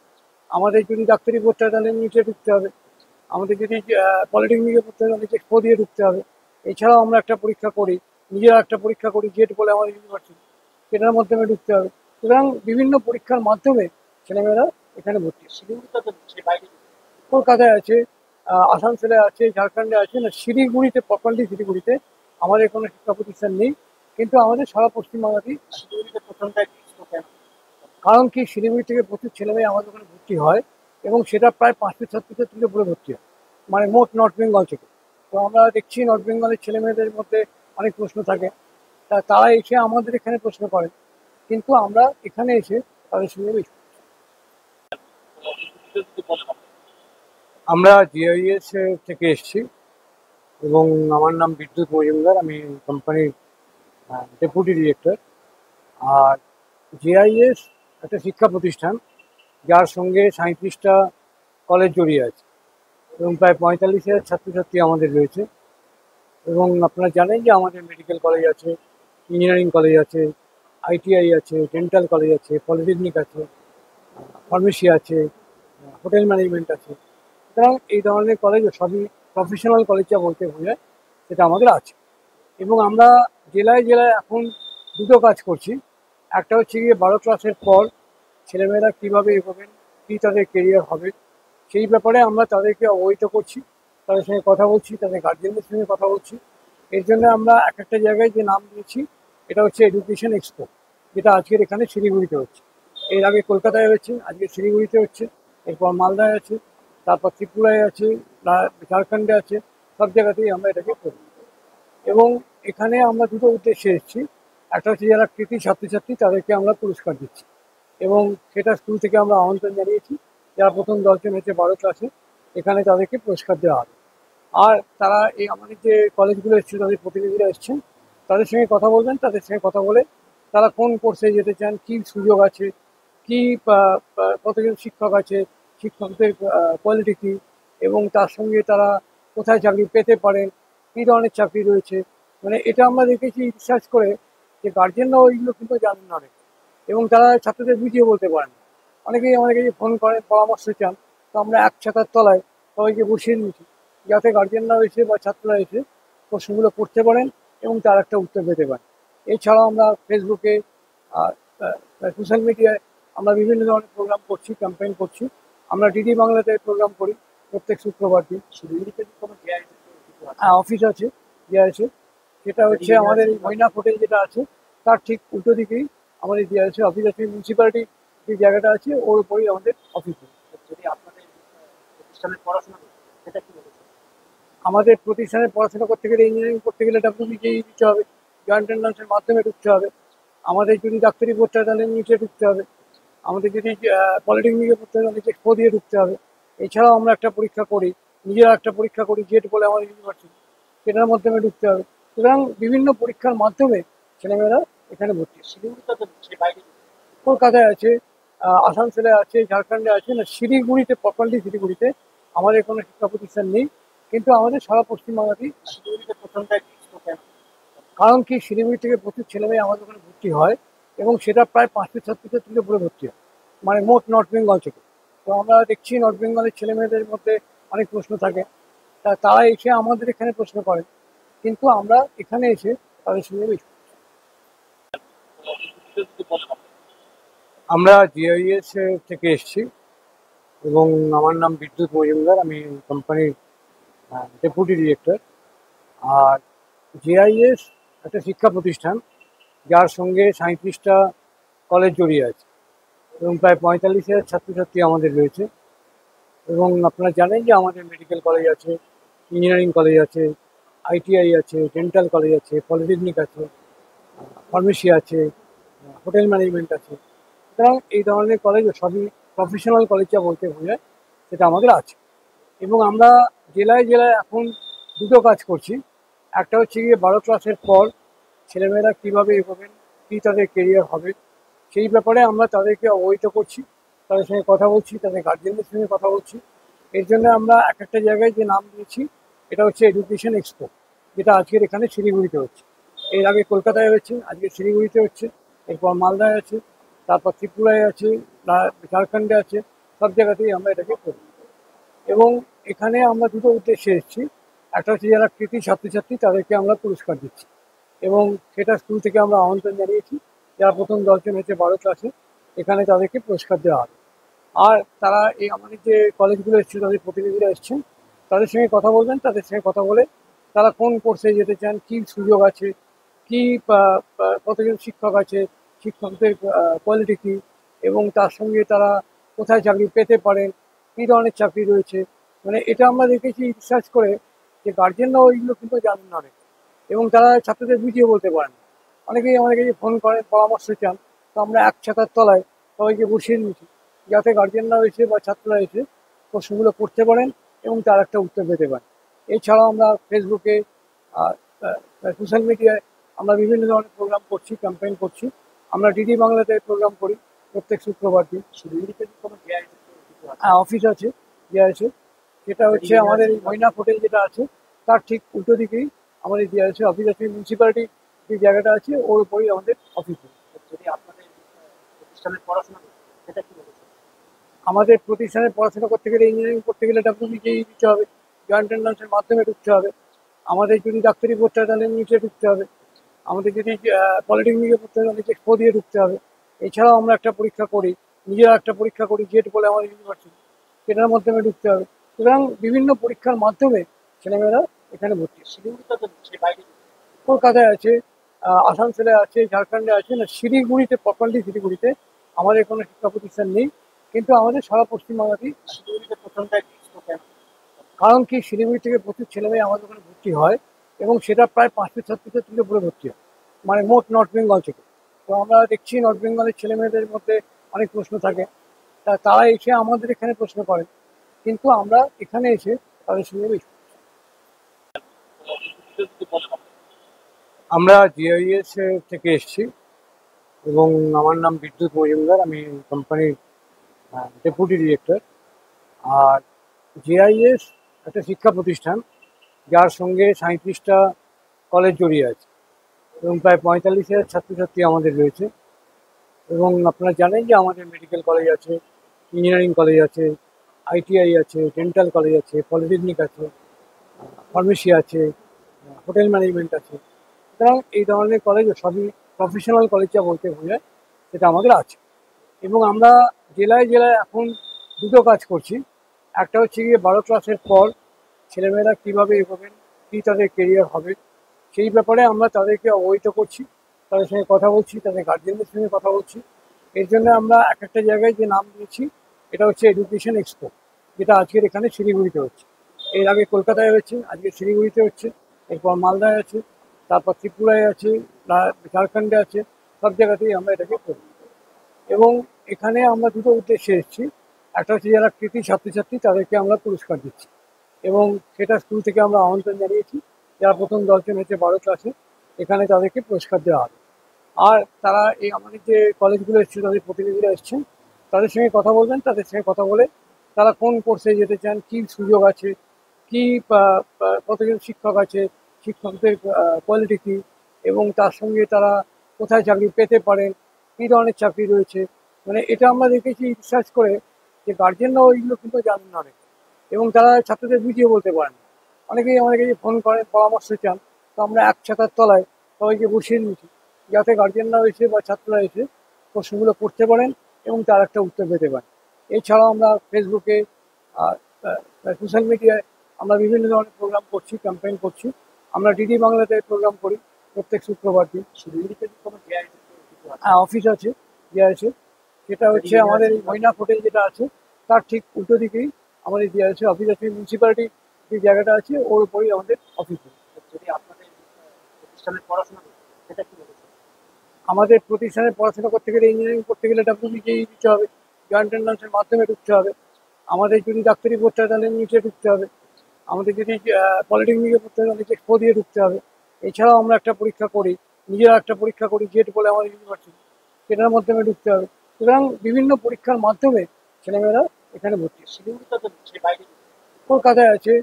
আমাদের যদি ডাক্তারি পড়তে হয় তাহলে নিচে ঢুকতে হবে। আমাদের যদি পলিটেকনিকে পড়তে হয় তাহলে এক্সপো দিয়ে ঢুকতে হবে। এছাড়াও আমরা একটা পরীক্ষা করি, নিজেরা একটা পরীক্ষা করি, জেট বলে আমাদের ইউনিভার্সিটি, সেটার মাধ্যমে ঢুকতে হবে। সুতরাং বিভিন্ন পরীক্ষার মাধ্যমে ছেলেমেয়েরা এখানে ভর্তি হয়। শিলিগুড়িতে তো সে বাইরে কলকাতায় আছে, আসানসোলে আছে, ঝাড়খণ্ডে আছে, না শিলিগুড়িতে, প্রপারলি শিলিগুড়িতে আমাদের কোনো শিক্ষা প্রতিষ্ঠান নেই, কিন্তু আমাদের সারা পশ্চিমবাংলাতেই। শিলিগুড়িতে প্রথমটাই এক্সপো কেন? কারণ কি, শিলিগুড়ি থেকে প্রচুর ছেলেমেয়ে আমাদের ওখানে ভর্তি হয় এবং সেটা প্রায় 500-600 উপরে ভর্তি হয়, মানে মোট নর্থ বেঙ্গল থেকে। তো আমরা দেখছি নর্থ বেঙ্গলের ছেলেমেয়েদের মধ্যে অনেক প্রশ্ন থাকে, তারা এসে আমাদের এখানে প্রশ্ন করে, কিন্তু আমরা এখানে এসে তাদের সঙ্গে মিশি। আমরা জিআইএস থেকে এসেছি এবং আমার নাম বিদ্যুৎ মজুমদার, আমি কোম্পানির ডেপুটি ডিরেক্টর। আর জিআইএস একটা শিক্ষা প্রতিষ্ঠান, যার সঙ্গে 37টা কলেজ জড়িয়ে আছে এবং প্রায় 45,000 ছাত্রছাত্রী আমাদের রয়েছে। এবং আপনারা জানেন যে আমাদের মেডিকেল কলেজ আছে, ইঞ্জিনিয়ারিং কলেজ আছে, আইটিআই আছে, ডেন্টাল কলেজ আছে, পলিটেকনিক আছে, ফার্মেসি আছে, হোটেল ম্যানেজমেন্ট আছে। সুতরাং এই ধরনের কলেজ সবই প্রফেশনাল কলেজ যা বলতে বোঝায়, সেটা আমাদের আছে। এবং আমরা জেলায় জেলায় এখন দুটো কাজ করছি। একটা হচ্ছে গিয়ে 12 ক্লাসের পর ছেলেমেয়েরা কীভাবে এগোবেন, কী তাদের কেরিয়ার হবে, সেই ব্যাপারে আমরা তাদেরকে অবহিত করছি, তাদের সঙ্গে কথা বলছি, তাদের গার্জেনদের সঙ্গে কথা বলছি। এর জন্য আমরা এক একটা জায়গায় যে নাম দিয়েছি, এটা হচ্ছে এডুকেশন এক্সপো, যেটা আজকের এখানে শিলিগুড়িতে হচ্ছে। এর আগে কলকাতায় হচ্ছে, আজকে শিলিগুড়িতে হচ্ছে, এরপর মালদায় আছে, তারপর ত্রিপুরায় আছে, ঝাড়খণ্ডে আছে, সব জায়গাতেই আমরা এটাকে করি। এবং এখানে আমরা দুটো উদ্দেশ্যে এসেছি। একটা হচ্ছে যারা কৃতি ছাত্রছাত্রী তাদেরকে আমরা পুরস্কার দিচ্ছি, এবং সেটা স্কুল থেকে আমরা আমন্ত্রণ জানিয়েছি। যারা প্রথম 10 জন হচ্ছে 12 ক্লাসে, এখানে তাদেরকে পুরস্কার দেওয়া হবে। আর তারা এই আমাদের যে কলেজগুলো এসছে, তাদের প্রতিনিধিরা এসছেন, তাদের সঙ্গে কথা বলবেন, তাদের সঙ্গে কথা বলে তারা কোন কোর্সে যেতে চান, কী সুযোগ আছে, কী কতজন শিক্ষক আছে, শিক্ষকদের কোয়ালিটি কী, এবং তার সঙ্গে তারা কোথায় চাকরি পেতে পারেন, কী ধরনের চাকরি রয়েছে। মানে এটা আমরা দেখেছি রিসার্চ করে, যে গার্জেনরাও এইগুলো কিন্তু জানেন না অনেক, এবং তারা ছাত্রদের বুঝিয়ে বলতে পারেন। অনেকেই আমাদের কাছে ফোন করেন, পরামর্শ চান, তো আমরা এক ছাতার তলায় সবাইকে বসিয়ে নিয়েছি, যাতে গার্জেনরাও এসে বা ছাত্ররা এসে প্রশ্নগুলো করতে পারেন এবং তার একটা উত্তর পেতে পারেন। এছাড়াও আমরা ফেসবুকে, সোশ্যাল মিডিয়ায় আমরা বিভিন্ন ধরনের প্রোগ্রাম করছি, ক্যাম্পেইন করছি। আমরা ডিডি বাংলাতে প্রোগ্রাম করি প্রত্যেক শুক্রবার দিন। শিলিগুড়িতে কি কোনো জিআইএস অফিস আছে জিআইএসের, সেটা হচ্ছে আমাদের এই মৈনাক হোটেল যেটা আছে, তার ঠিক উল্টো দিকেই আমাদের জিআইএসের অফিস আছে। মিউনিসিপ্যালিটি যে জায়গাটা আছে, ওর উপরেই আমাদের অফিস আছে। যদি আপনাদের প্রতিষ্ঠানের পড়াশোনা করতে সেটা কি বলেছে? আমাদের প্রতিষ্ঠানে পড়াশোনা করতে গেলে, ইঞ্জিনিয়ারিং করতে গেলে ডাব্লিউবিজেই দিতে হবে, জয়েন্ট এন্ট্রান্সের মাধ্যমে ঢুকতে হবে। আমাদের যদি ডাক্তারি পড়তে হয় তাহলে নিচে ঢুকতে হবে। আমাদের যদি পলিটেকনিকে পড়তে হয় তাহলে এক্সপো দিয়ে ঢুকতে হবে। এছাড়াও আমরা একটা পরীক্ষা করি, নিজেরা একটা পরীক্ষা করি, জেট বলে আমাদের ইউনিভার্সিটি, সেটার মাধ্যমে ঢুকতে হবে। সুতরাং বিভিন্ন পরীক্ষার মাধ্যমে ছেলেমেয়েরা এখানে ভর্তি হয়। শিলিগুড়িতে তো সে বাইরে কলকাতায় আছে, আসানসোলে আছে, ঝাড়খণ্ডে আছে, না শিলিগুড়িতে, প্রপারলি শিলিগুড়িতে আমাদের কোনো শিক্ষা প্রতিষ্ঠান নেই, কিন্তু আমাদের সারা পশ্চিমবাংলাতেই। শিলিগুড়িতে প্রথমটাই এক্সপো কেন? কারণ কি, শিলিগুড়ি থেকে প্রচুর ছেলেমেয়ে আমাদের ওখানে ভর্তি হয় এবং সেটা প্রায় 500-600 উপরে ভর্তি হয়, মানে মোট নর্থ বেঙ্গল থেকে। তো আমরা দেখছি নর্থ বেঙ্গলের ছেলেমেয়েদের মধ্যে অনেক প্রশ্ন থাকে, তারা এসে আমাদের এখানে প্রশ্ন করে, কিন্তু আমরা এখানে এসে তাদের সঙ্গে মিশি। আমরা জিআইএস থেকে এসেছি এবং আমার নাম বিদ্যুৎ মজুমদার, আমি কোম্পানির ডেপুটি ডিরেক্টর। আর জিআইএস একটা শিক্ষা প্রতিষ্ঠান, যার সঙ্গে 37টা কলেজ জড়িয়ে আছে এবং প্রায় 45,000 ছাত্রছাত্রী আমাদের রয়েছে। এবং আপনারা জানেন যে আমাদের মেডিকেল কলেজ আছে, ইঞ্জিনিয়ারিং কলেজ আছে, আইটিআই আছে, ডেন্টাল কলেজ আছে, পলিটেকনিক আছে, ফার্মেসি আছে, হোটেল ম্যানেজমেন্ট আছে। সুতরাং এই ধরনের কলেজ সবই প্রফেশনাল কলেজ যা বলতে বোঝায়, সেটা আমাদের আছে। এবং আমরা জেলায় জেলায় এখন দুটো কাজ করছি। একটা হচ্ছে গিয়ে 12 ক্লাসের পর ছেলেমেয়েরা কীভাবে এগোবেন, কী তাদের কেরিয়ার হবে, সেই ব্যাপারে আমরা তাদেরকে অবহিত করছি, তাদের সঙ্গে কথা বলছি, তাদের গার্জেনদের সঙ্গে কথা বলছি। এর জন্য আমরা এক একটা জায়গায় যে নাম দিয়েছি, এটা হচ্ছে এডুকেশন এক্সপো, যেটা আজকের এখানে শিলিগুড়িতে হচ্ছে। এর আগে কলকাতায় হয়েছে, আজকে শিলিগুড়িতে হচ্ছে, এরপর মালদায় আছে, তারপর ত্রিপুরায় আছে, ঝাড়খণ্ডে আছে। সব জায়গাতেই আমরা এটাকে করি। এবং এখানে আমরা দুটো উদ্দেশ্যে এসেছি। একটা হচ্ছে যারা কৃতি ছাত্রছাত্রী তাদেরকে আমরা পুরস্কার দিচ্ছি, এবং সেটা স্কুল থেকে আমরা আমন্ত্রণ জানিয়েছি। যারা প্রথম 10 জন হচ্ছে 12 ক্লাসে, এখানে তাদেরকে পুরস্কার দেওয়া হবে। আর তারা এই আমাদের যে কলেজগুলো এসছে, তাদের প্রতিনিধিরা এসছেন, তাদের সঙ্গে কথা বলবেন। তাদের সঙ্গে কথা বলে তারা কোন কোর্সে যেতে চান, কী সুযোগ আছে, কী কতজন শিক্ষক আছে, শিক্ষকদের কোয়ালিটি কী, এবং তার সঙ্গে তারা কোথায় চাকরি পেতে পারেন, কী ধরনের চাকরি রয়েছে। মানে এটা আমরা দেখেছি রিসার্চ করে, যে গার্জেনরাও এইগুলো কিন্তু জানেন না অনেক, এবং তারা ছাত্রদের বুঝিয়ে বলতে পারেন না। অনেকেই আমাদের কাছে ফোন করেন, পরামর্শ চান। তো আমরা এক ছাতার তলায় সবাইকে বসিয়ে নিয়েছি, যাতে গার্জেনরা এসে বা ছাত্ররা এসে প্রশ্নগুলো করতে পারেন এবং তার একটা উত্তর পেতে পারেন। এছাড়াও আমরা ফেসবুকে, সোশ্যাল মিডিয়ায় আমরা বিভিন্ন ধরনের প্রোগ্রাম করছি, ক্যাম্পেইন করছি। আমরা ডিডি বাংলাতে প্রোগ্রাম করি প্রত্যেক শুক্রবার দিন। শিলিগুড়িতে কি কোনো জিআই হ্যাঁ, অফিস আছে, যে আছে, সেটা হচ্ছে আমাদের এই মৈনাক হোটেল যেটা আছে, তার ঠিক উল্টো দিকেই আমাদের যে আছে অফিস আছে। মিউনিসিপ্যালিটি যে জায়গাটা আছে ওর উপরেই আমাদের অফিস আছে। যদি আপনাদের প্রতিষ্ঠানের পড়াশোনা করতে সেটা কি বলেছে? আমাদের প্রতিষ্ঠানে পড়াশোনা করতে গেলে, ইঞ্জিনিয়ারিং করতে গেলে ডাব্লিউবিকেই দিতে হবে, জয়েন্ট এন্ট্রান্সের মাধ্যমে ঢুকতে হবে। আমাদের যদি ডাক্তারি পড়তে হয় তাহলে নিচে ঢুকতে হবে। আমাদের যদি পলিটেকনিকে পড়তে হয় তাহলে এক্সপো দিয়ে ঢুকতে হবে। এছাড়াও আমরা একটা পরীক্ষা করি, নিজেরা একটা পরীক্ষা করি, জেট বলে আমাদের ইউনিভার্সিটি, সেটার মাধ্যমে ঢুকতে হবে। সুতরাং বিভিন্ন পরীক্ষার মাধ্যমে ছেলেমেয়েরা এখানে ভর্তি হয়। শিলিগুড়িতে তো সে বাইরে কলকাতায় আছে, আসানসোলে আছে, ঝাড়খণ্ডে আছে। না, শিলিগুড়িতে, প্রপারলি শিলিগুড়িতে আমাদের কোনো শিক্ষা প্রতিষ্ঠান নেই, কিন্তু আমাদের সারা পশ্চিমবাংলাতেই। শিলিগুড়িতে প্রথমটা এক্সপো কেন? কারণ কি, শিলিগুড়ি থেকে প্রচুর ছেলেমেয়ে আমাদের ওখানে ভর্তি হয়, এবং সেটা প্রায় 500 ছাত্রছাত্রীর উপরে ভর্তি হয়, মানে মোট নর্থ বেঙ্গল থেকে। তো আমরা দেখছি নর্থ বেঙ্গলের ছেলেমেয়েদের মধ্যে অনেক প্রশ্ন থাকে, তারা এসে আমাদের এখানে প্রশ্ন করেন, কিন্তু আমরা এখানে এসে তাদের সঙ্গে বেশি। আমরা জিআইএস থেকে এসেছি, এবং আমার নাম বিদ্যুৎ মজুমদার, আমি কোম্পানির ডেপুটি ডিরেক্টর। আর জিআইএস একটা শিক্ষা প্রতিষ্ঠান, যার সঙ্গে 37টা কলেজ জড়িয়ে আছে, এবং প্রায় 45,000 ছাত্রছাত্রী আমাদের রয়েছে। এবং আপনারা জানেন যে আমাদের মেডিকেল কলেজ আছে, ইঞ্জিনিয়ারিং কলেজ আছে, আইটিআই আছে, ডেন্টাল কলেজ আছে, পলিটেকনিক আছে, ফার্মেসি আছে, হোটেল ম্যানেজমেন্ট আছে। সুতরাং এই ধরনের কলেজ সবই প্রফেশনাল কলেজ যা বলতে বোঝায়, সেটা আমাদের আছে। এবং আমরা জেলায় জেলায় এখন দুটো কাজ করছি। একটা হচ্ছে গিয়ে 12 ক্লাসের পর ছেলেমেয়েরা কীভাবে এগোবেন, কী তাদের কেরিয়ার হবে, সেই ব্যাপারে আমরা তাদেরকে অবহিত করছি, তাদের সঙ্গে কথা বলছি, তাদের গার্জেনদের সঙ্গে কথা বলছি। এর জন্য আমরা এক একটা জায়গায় যে নাম দিয়েছি, এটা হচ্ছে এডুকেশন এক্সপো, যেটা আজকের এখানে শিলিগুড়িতে হচ্ছে। এর আগে কলকাতায় হয়েছে, আজকে শিলিগুড়িতে হচ্ছে, এরপর মালদায় আছে, তারপর ত্রিপুরায় আছে, ঝাড়খণ্ডে আছে। সব জায়গাতেই আমরা এটাকে করি। এবং এখানে আমরা দুটো উদ্দেশ্যে এসেছি। একটা হচ্ছে যারা কৃতি ছাত্রছাত্রী তাদেরকে আমরা পুরস্কার দিচ্ছি, এবং সেটা স্কুল থেকে আমরা আমন্ত্রণ জানিয়েছি। যারা প্রথম 10 জন হচ্ছে 12 ক্লাসে, এখানে তাদেরকে পুরস্কার দেওয়া হবে। আর তারা এই আমাদের যে কলেজগুলো এসছে, তাদের প্রতিনিধিরা এসছেন, তাদের সঙ্গে কথা বলবেন। তাদের সঙ্গে কথা বলে তারা কোন কোর্সে যেতে চান, কী সুযোগ আছে, কী কতজন শিক্ষক আছে, শিক্ষকদের কোয়ালিটি কী, এবং তার সঙ্গে তারা কোথায় চাকরি পেতে পারেন, কী ধরনের চাকরি রয়েছে। মানে এটা আমরা দেখেছি রিসার্চ করে, যে গার্জেনরাও এইগুলো কিন্তু জানেন না অনেক, এবং তারা ছাত্রদের বুঝিয়ে বলতে পারেন না। অনেকেই আমাদের কাছে ফোন করেন, পরামর্শ চান। তো আমরা এক ছাতার তলায় সবাইকে বসিয়ে নিয়েছি, যাতে গার্জেনরাও এসে বা ছাত্ররা এসে প্রশ্নগুলো করতে পারেন এবং তার একটা উত্তর পেতে পারেন। এছাড়াও আমরা ফেসবুকে, সোশ্যাল মিডিয়ায় আমরা বিভিন্ন ধরনের প্রোগ্রাম করছি, ক্যাম্পেইন করছি। আমরা ডিডি বাংলাতে প্রোগ্রাম করি প্রত্যেক শুক্রবার দিন। শিলিগুড়িতে কি কোনো জিআই হ্যাঁ, অফিস আছে, যে আছে, সেটা হচ্ছে আমাদের এই মৈনাক হোটেল যেটা আছে, তার ঠিক উল্টো দিকেই আমাদের যে আছে অফিস আছে। মিউনিসিপ্যালিটি যে জায়গাটা আছে ওর উপরেই আমাদের অফিস আছে। যদি আপনাদের প্রতিষ্ঠানের পড়াশোনা করতে সেটা কি বলেছে? আমাদের প্রতিষ্ঠানে পড়াশোনা করতে গেলে, ইঞ্জিনিয়ারিং করতে গেলে ডাব্লিউবিকেই দিতে হবে, জয়েন্ট এন্ট্রান্সের মাধ্যমে ঢুকতে হবে। আমাদের যদি ডাক্তারি পড়তে হয় তাহলে নিচে ঢুকতে হবে। আমাদের যদি পলিটেকনিকে পড়তে হয় তাহলে এক্সপো দিয়ে ঢুকতে হবে। এছাড়াও আমরা একটা পরীক্ষা করি, নিজেরা একটা পরীক্ষা করি, জেট বলে আমাদের ইউনিভার্সিটি, সেটার মাধ্যমে ঢুকতে হবে। সুতরাং বিভিন্ন পরীক্ষার মাধ্যমে ছেলেমেয়েরা এখানে ভর্তি হয়। শিলিগুড়িতে তো সে বাইরে কলকাতায় আছে,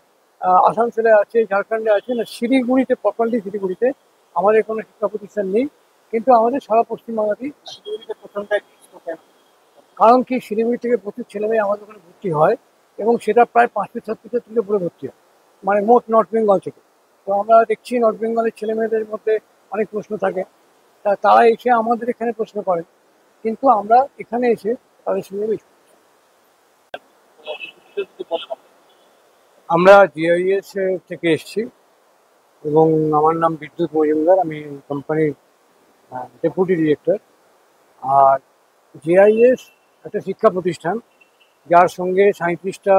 আসানসোলে আছে, ঝাড়খণ্ডে আছে। না, শিলিগুড়িতে, প্রপারলি শিলিগুড়িতে আমাদের কোনো শিক্ষা প্রতিষ্ঠান নেই, কিন্তু আমাদের সারা পশ্চিমবাংলাতেই। শিলিগুড়িতে প্রথমটায় এক্সপো কেন? কারণ কি, শিলিগুড়ি থেকে প্রচুর ছেলেমেয়ে আমাদের ওখানে ভর্তি হয় এবং সেটা প্রায় 500 ছাত্রছাত্রীর উপরে ভর্তি হয়, মানে মোট নর্থ বেঙ্গল থেকে। তো আমরা দেখছি নর্থ বেঙ্গলের ছেলেমেয়েদের মধ্যে অনেক প্রশ্ন থাকে, তারা এসে আমাদের এখানে প্রশ্ন করে, কিন্তু আমরা এখানে এসে তাদের সঙ্গে মিশি। আমরা জিআইএস থেকে এসেছি এবং আমার নাম বিদ্যুৎ মজুমদার, আমি কোম্পানির ডেপুটি ডিরেক্টর। আর জিআইএস একটা শিক্ষা প্রতিষ্ঠান যার সঙ্গে 37টা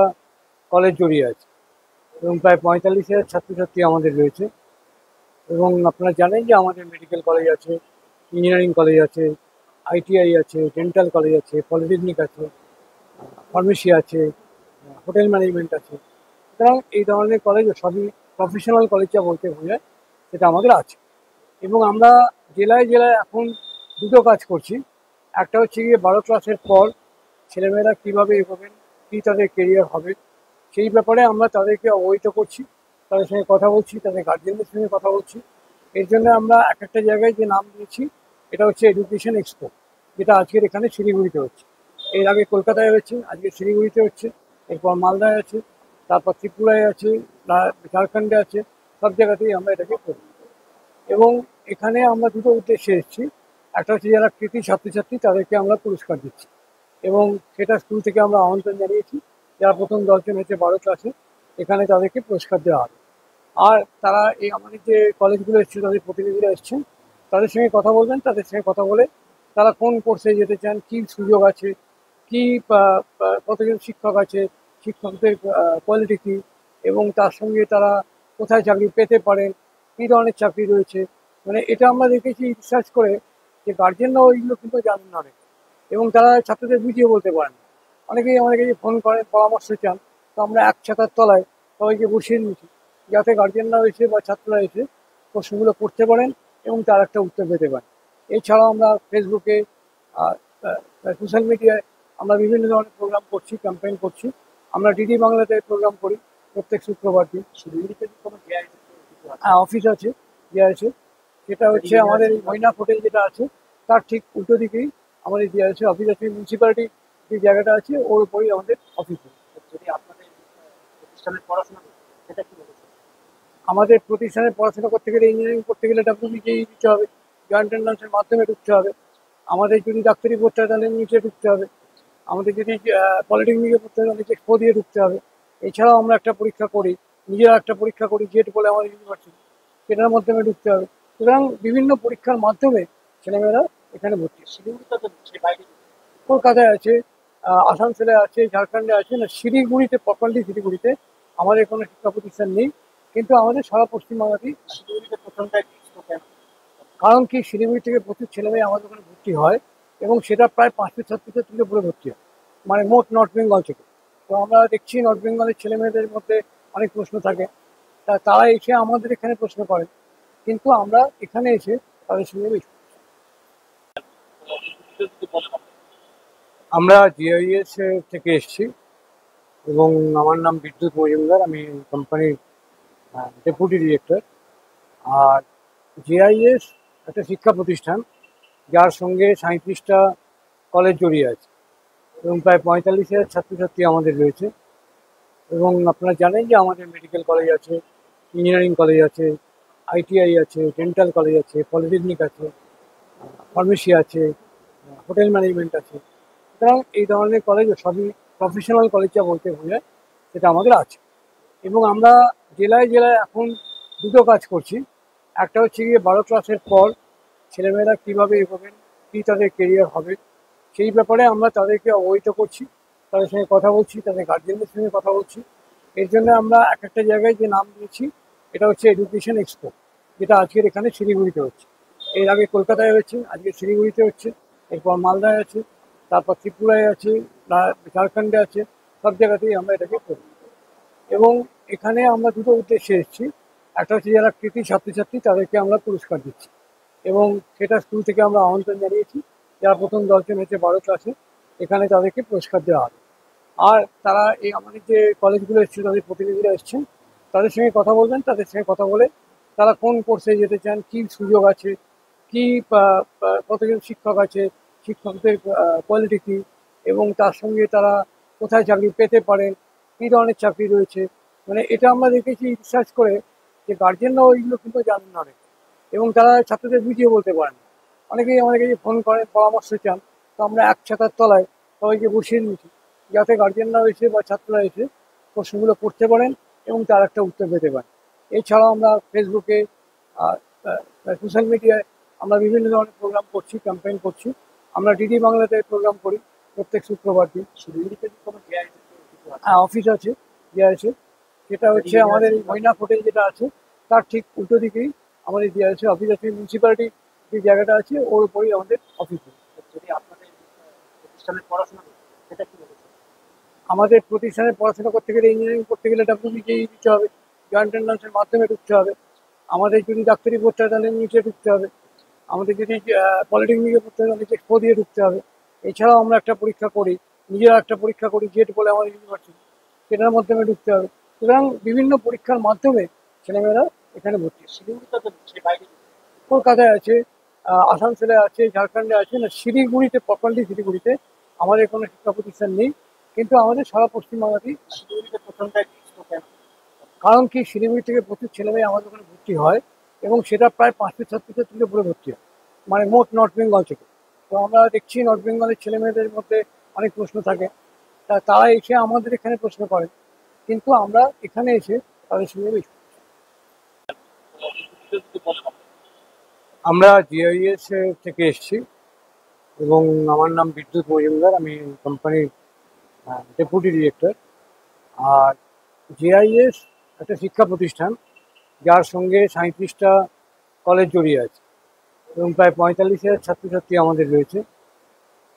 কলেজ জড়িয়ে আছে এবং প্রায় 45,000 ছাত্রছাত্রী আমাদের রয়েছে। এবং আপনারা জানেন যে আমাদের মেডিকেল কলেজ আছে, ইঞ্জিনিয়ারিং কলেজ আছে, আইটিআই আছে, ডেন্টাল কলেজ আছে, পলিটেকনিক আছে, ফার্মেসি আছে, হোটেল ম্যানেজমেন্ট আছে। সুতরাং এই ধরনের কলেজ সবই প্রফেশনাল কলেজ যা বলতে বোঝায় সেটা আমাদের আছে। এবং আমরা জেলায় জেলায় এখন দুটো কাজ করছি। একটা হচ্ছে গিয়ে 12 ক্লাসের পর ছেলেমেয়েরা কীভাবে এগোবেন, কী তাদের কেরিয়ার হবে, সেই ব্যাপারে আমরা তাদেরকে অবহিত করছি, তাদের সঙ্গে কথা বলছি, তাদের গার্জেনদের সঙ্গে কথা বলছি। এর জন্য আমরা এক একটা জায়গায় যে নাম দিয়েছি, এটা হচ্ছে এডুকেশন এক্সপো, যেটা আজকের এখানে শিলিগুড়িতে হচ্ছে। এর আগে কলকাতায় হয়েছে, আজকে শিলিগুড়িতে হচ্ছে, এরপর মালদায় আছে, তারপর ত্রিপুরায় আছে, ঝাড়খণ্ডে আছে। সব জায়গাতেই আমরা এটাকে করি। এবং এখানে আমরা দুটো উদ্দেশ্যে এসেছি। একটা হচ্ছে যারা কৃতি ছাত্রছাত্রী তাদেরকে আমরা পুরস্কার দিচ্ছি, এবং সেটা স্কুল থেকে আমরা আমন্ত্রণ জানিয়েছি। যারা প্রথম 10 জন হচ্ছে 12 ক্লাসে, এখানে তাদেরকে পুরস্কার দেওয়া হবে। আর তারা এই আমাদের যে কলেজগুলো এসছে, তাদের প্রতিনিধিরা এসছেন, তাদের সঙ্গে কথা বলবেন, তাদের সঙ্গে কথা বলে তারা কোন কোর্সে যেতে চান, কী সুযোগ আছে, কী কতজন শিক্ষক আছে, শিক্ষকদের কোয়ালিটি কী, এবং তার সঙ্গে তারা কোথায় চাকরি পেতে পারেন, কী ধরনের চাকরি রয়েছে। মানে এটা আমরা দেখেছি রিসার্চ করে যে গার্জেনরাও এইগুলো কিন্তু জানেন না অনেক, এবং তারা ছাত্রদের বুঝিয়ে বলতে পারেন। অনেকেই আমাদের কাছে ফোন করেন, পরামর্শ চান। তো আমরা এক ছাতার তলায় সবাইকে বসিয়ে নিয়েছি, যাতে গার্জেনরাও এসে বা ছাত্ররা এসে প্রশ্নগুলো করতে পারেন এবং তার একটা উত্তর পেতে পারেন। এছাড়াও আমরা ফেসবুকে, সোশ্যাল মিডিয়ায় আমরা বিভিন্ন ধরনের প্রোগ্রাম করছি, ক্যাম্পেইন করছি। আমরা ডিডি বাংলাতে প্রোগ্রাম করি প্রত্যেক শুক্রবার দিন। শিলিগুড়িতে কি কোনো জিআইএস হ্যাঁ, অফিস আছে, যে আছে, সেটা হচ্ছে আমাদের মৈনাক হোটেল যেটা আছে, তার ঠিক উল্টো দিকেই আমাদের যে আছে অফিস আছে। মিউনিসিপ্যালিটি যে জায়গাটা আছে ওর উপরেই আমাদের অফিস আছে। যদি আপনাদের প্রতিষ্ঠানের পড়াশোনা করতে সেটা কি বলেছে? আমাদের প্রতিষ্ঠানে পড়াশোনা করতে গেলে, ইঞ্জিনিয়ারিং করতে গেলে ডাব্লিউবিজেই দিতে হবে, জয়েন্ট এন্ট্রান্সের মাধ্যমে ঢুকতে হবে। আমাদের যদি ডাক্তারি পড়তে হয় তাহলে নিচে ঢুকতে হবে। আমাদের যদি পলিটেকনিকে পড়তে হয় তাহলে এক্সপো দিয়ে ঢুকতে হবে। এছাড়াও আমরা একটা পরীক্ষা করি, নিজেরা একটা পরীক্ষা করি, জেট বলে আমাদের ইউনিভার্সিটি, সেটার মাধ্যমে ঢুকতে হবে। সুতরাং বিভিন্ন পরীক্ষার মাধ্যমে ছেলেমেয়েরা এখানে ভর্তি হয়। শিলিগুড়িতে তো সে বাইরে কলকাতায় আছে, আসানসোলে আছে, ঝাড়খণ্ডে আছে। না, শিলিগুড়িতে, প্রপারলি শিলিগুড়িতে আমাদের কোনো শিক্ষা প্রতিষ্ঠান নেই, কিন্তু আমাদের সারা পশ্চিমবাংলাতেই। শিলিগুড়িতে প্রথমটায় এক্সপো কেন? কারণ কি, শিলিগুড়ি থেকে প্রচুর ছেলেমেয়ে আমাদের ওখানে ভর্তি হয় এবং সেটা প্রায় 500 ছাত্রছাত্রীর উপরে ভর্তি হয়, মানে মোট নর্থ বেঙ্গল থেকে। তো আমরা দেখছি নর্থ বেঙ্গলের ছেলেমেয়েদের মধ্যে অনেক প্রশ্ন থাকে, তারা এসে আমাদের এখানে প্রশ্ন করে, কিন্তু আমরা এখানে এসে তাদের সঙ্গে মিশি। আমরা জিআইএস থেকে এসেছি এবং আমার নাম বিদ্যুৎ মজুমদার, আমি কোম্পানির ডেপুটি ডিরেক্টর। আর জিআইএস একটা শিক্ষা প্রতিষ্ঠান যার সঙ্গে 37টা কলেজ জড়িয়ে আছে এবং প্রায় 45,000 ছাত্রছাত্রী আমাদের রয়েছে। এবং আপনারা জানেন যে আমাদের মেডিকেল কলেজ আছে, ইঞ্জিনিয়ারিং কলেজ আছে, আইটিআই আছে, ডেন্টাল কলেজ আছে, পলিটেকনিক আছে, ফার্মেসি আছে, হোটেল ম্যানেজমেন্ট আছে। সুতরাং এই ধরনের কলেজ সবই প্রফেশনাল কলেজ যা বলতে বোঝায় সেটা আমাদের আছে। এবং আমরা জেলায় জেলায় এখন দুটো কাজ করছি। একটা হচ্ছে গিয়ে 12 ক্লাসের পর ছেলেমেয়েরা কীভাবে এগোবেন, কী তাদের কেরিয়ার হবে, সেই ব্যাপারে আমরা তাদেরকে অবহিত করছি, তাদের সঙ্গে কথা বলছি, তাদের গার্জেনদের সঙ্গে কথা বলছি। এর জন্য আমরা এক একটা জায়গায় যে নাম দিয়েছি, এটা হচ্ছে এডুকেশন এক্সপো, যেটা আজকের এখানে শিলিগুড়িতে হচ্ছে। এর আগে কলকাতায় হয়েছে, আজকে শিলিগুড়িতে হচ্ছে, এরপর মালদায় আছে, তারপর ত্রিপুরায় আছে, ঝাড়খণ্ডে আছে। সব জায়গাতেই আমরা এটাকে করি। এবং এখানে আমরা দুটো উদ্দেশ্যে এসেছি। একটা হচ্ছে যারা কৃতি ছাত্রছাত্রী তাদেরকে আমরা পুরস্কার দিচ্ছি, এবং সেটা স্কুল থেকে আমরা আমন্ত্রণ জানিয়েছি। যারা প্রথম 10 জন হচ্ছে 12 ক্লাসে, এখানে তাদেরকে পুরস্কার দেওয়া হবে। আর তারা এই আমাদের যে কলেজগুলো এসছে, তাদের প্রতিনিধিরা এসছেন, তাদের সঙ্গে কথা বলবেন, তাদের সঙ্গে কথা বলে তারা কোন কোর্সে যেতে চান, কি সুযোগ আছে, কি কতজন শিক্ষক আছে, শিক্ষকদের কোয়ালিটি কী, এবং তার সঙ্গে তারা কোথায় চাকরি পেতে পারেন, কী ধরনের চাকরি রয়েছে। মানে এটা আমরা দেখেছি রিসার্চ করে যে গার্জেনরাও এইগুলো কিন্তু জানেন না অনেকে, এবং তারা ছাত্রদের বুঝিয়ে বলতে পারেন না। অনেকেই আমাদের কাছে ফোন করেন, পরামর্শ চান, তো আমরা এক ছাতার তলায় সবাইকে বসিয়ে নিয়েছি যাতে গার্জেনরাও এসে বা ছাত্ররা এসে প্রশ্নগুলো করতে পারেন এবং তার একটা উত্তর পেতে পারেন। এছাড়াও আমরা ফেসবুকে, সোশ্যাল মিডিয়ায় আমরা বিভিন্ন ধরনের প্রোগ্রাম করছি, ক্যাম্পেইন করছি। আমরা ডিডি বাংলাতে প্রোগ্রাম করি প্রত্যেক শুক্রবার দিন। শিলিগুড়িতে কি কোনো জেআইএস কিছু আছে? হ্যাঁ, অফিস আছে, আছে। সেটা হচ্ছে আমাদের এই মৈনাক হোটেল যেটা আছে তার ঠিক উল্টো দিকেই আমাদের আছে অফিস আছে। মিউনিসিপ্যালিটি যে জায়গাটা আছে ওর উপরেই আমাদের অফিস আছে। যদি আপনাদের প্রতিষ্ঠানের পড়াশোনা করতে সেটা কি বলেছে? আমাদের প্রতিষ্ঠানে পড়াশোনা করতে গেলে, ইঞ্জিনিয়ারিং করতে গেলে WBJEE দিতে হবে, জয়েন্ট এন্ট্রান্সের মাধ্যমে ঢুকতে হবে। আমাদের যদি ডাক্তারি পড়তে হয় তাহলে নিচে ঢুকতে হবে। আমাদের যদি পলিটেকনিকে পড়তে হয় তাহলে এক্সপো দিয়ে ঢুকতে হবে। এছাড়াও আমরা একটা পরীক্ষা করি, নিজেরা একটা পরীক্ষা করি, জেট বলে আমাদের ইউনিভার্সিটি, সেটার মাধ্যমে ঢুকতে হবে। সুতরাং বিভিন্ন পরীক্ষার মাধ্যমে ছেলেমেয়েরা এখানে ভর্তি হয়। শিলিগুড়িতে তো সে বাইরে কলকাতায় আছে, আসানসোলে আছে, ঝাড়খণ্ডে আছে, না শিলিগুড়িতে, প্রপারলি শিলিগুড়িতে আমাদের কোনো শিক্ষা প্রতিষ্ঠান নেই, কিন্তু আমাদের সারা পশ্চিমবাংলাতেই। শিলিগুড়িতে প্রথমটাই এক্সপো কেন? কারণ কি, শিলিগুড়ি থেকে প্রচুর ছেলেমেয়ে আমাদের ওখানে ভর্তি হয় এবং সেটা প্রায় 500 ছাত্রছাত্রীর উপরে ভর্তি হয়, মানে মোট নর্থ বেঙ্গল থেকে। তো আমরা দেখছি নর্থ বেঙ্গলের ছেলেমেয়েদের মধ্যে অনেক প্রশ্ন থাকে, তারা এসে আমাদের এখানে প্রশ্ন করেন, কিন্তু আমরা এখানে এসে তাদের সঙ্গে বেশি। আমরা জিআইএস থেকে এসেছি এবং আমার নাম বিদ্যুৎ মজুমদার, আমি কোম্পানির ডেপুটি ডিরেক্টর। আর জিআইএস একটা শিক্ষা প্রতিষ্ঠান যার সঙ্গে 37টা কলেজ জড়িয়ে আছে এবং প্রায় 45,000 ছাত্রছাত্রী আমাদের রয়েছে।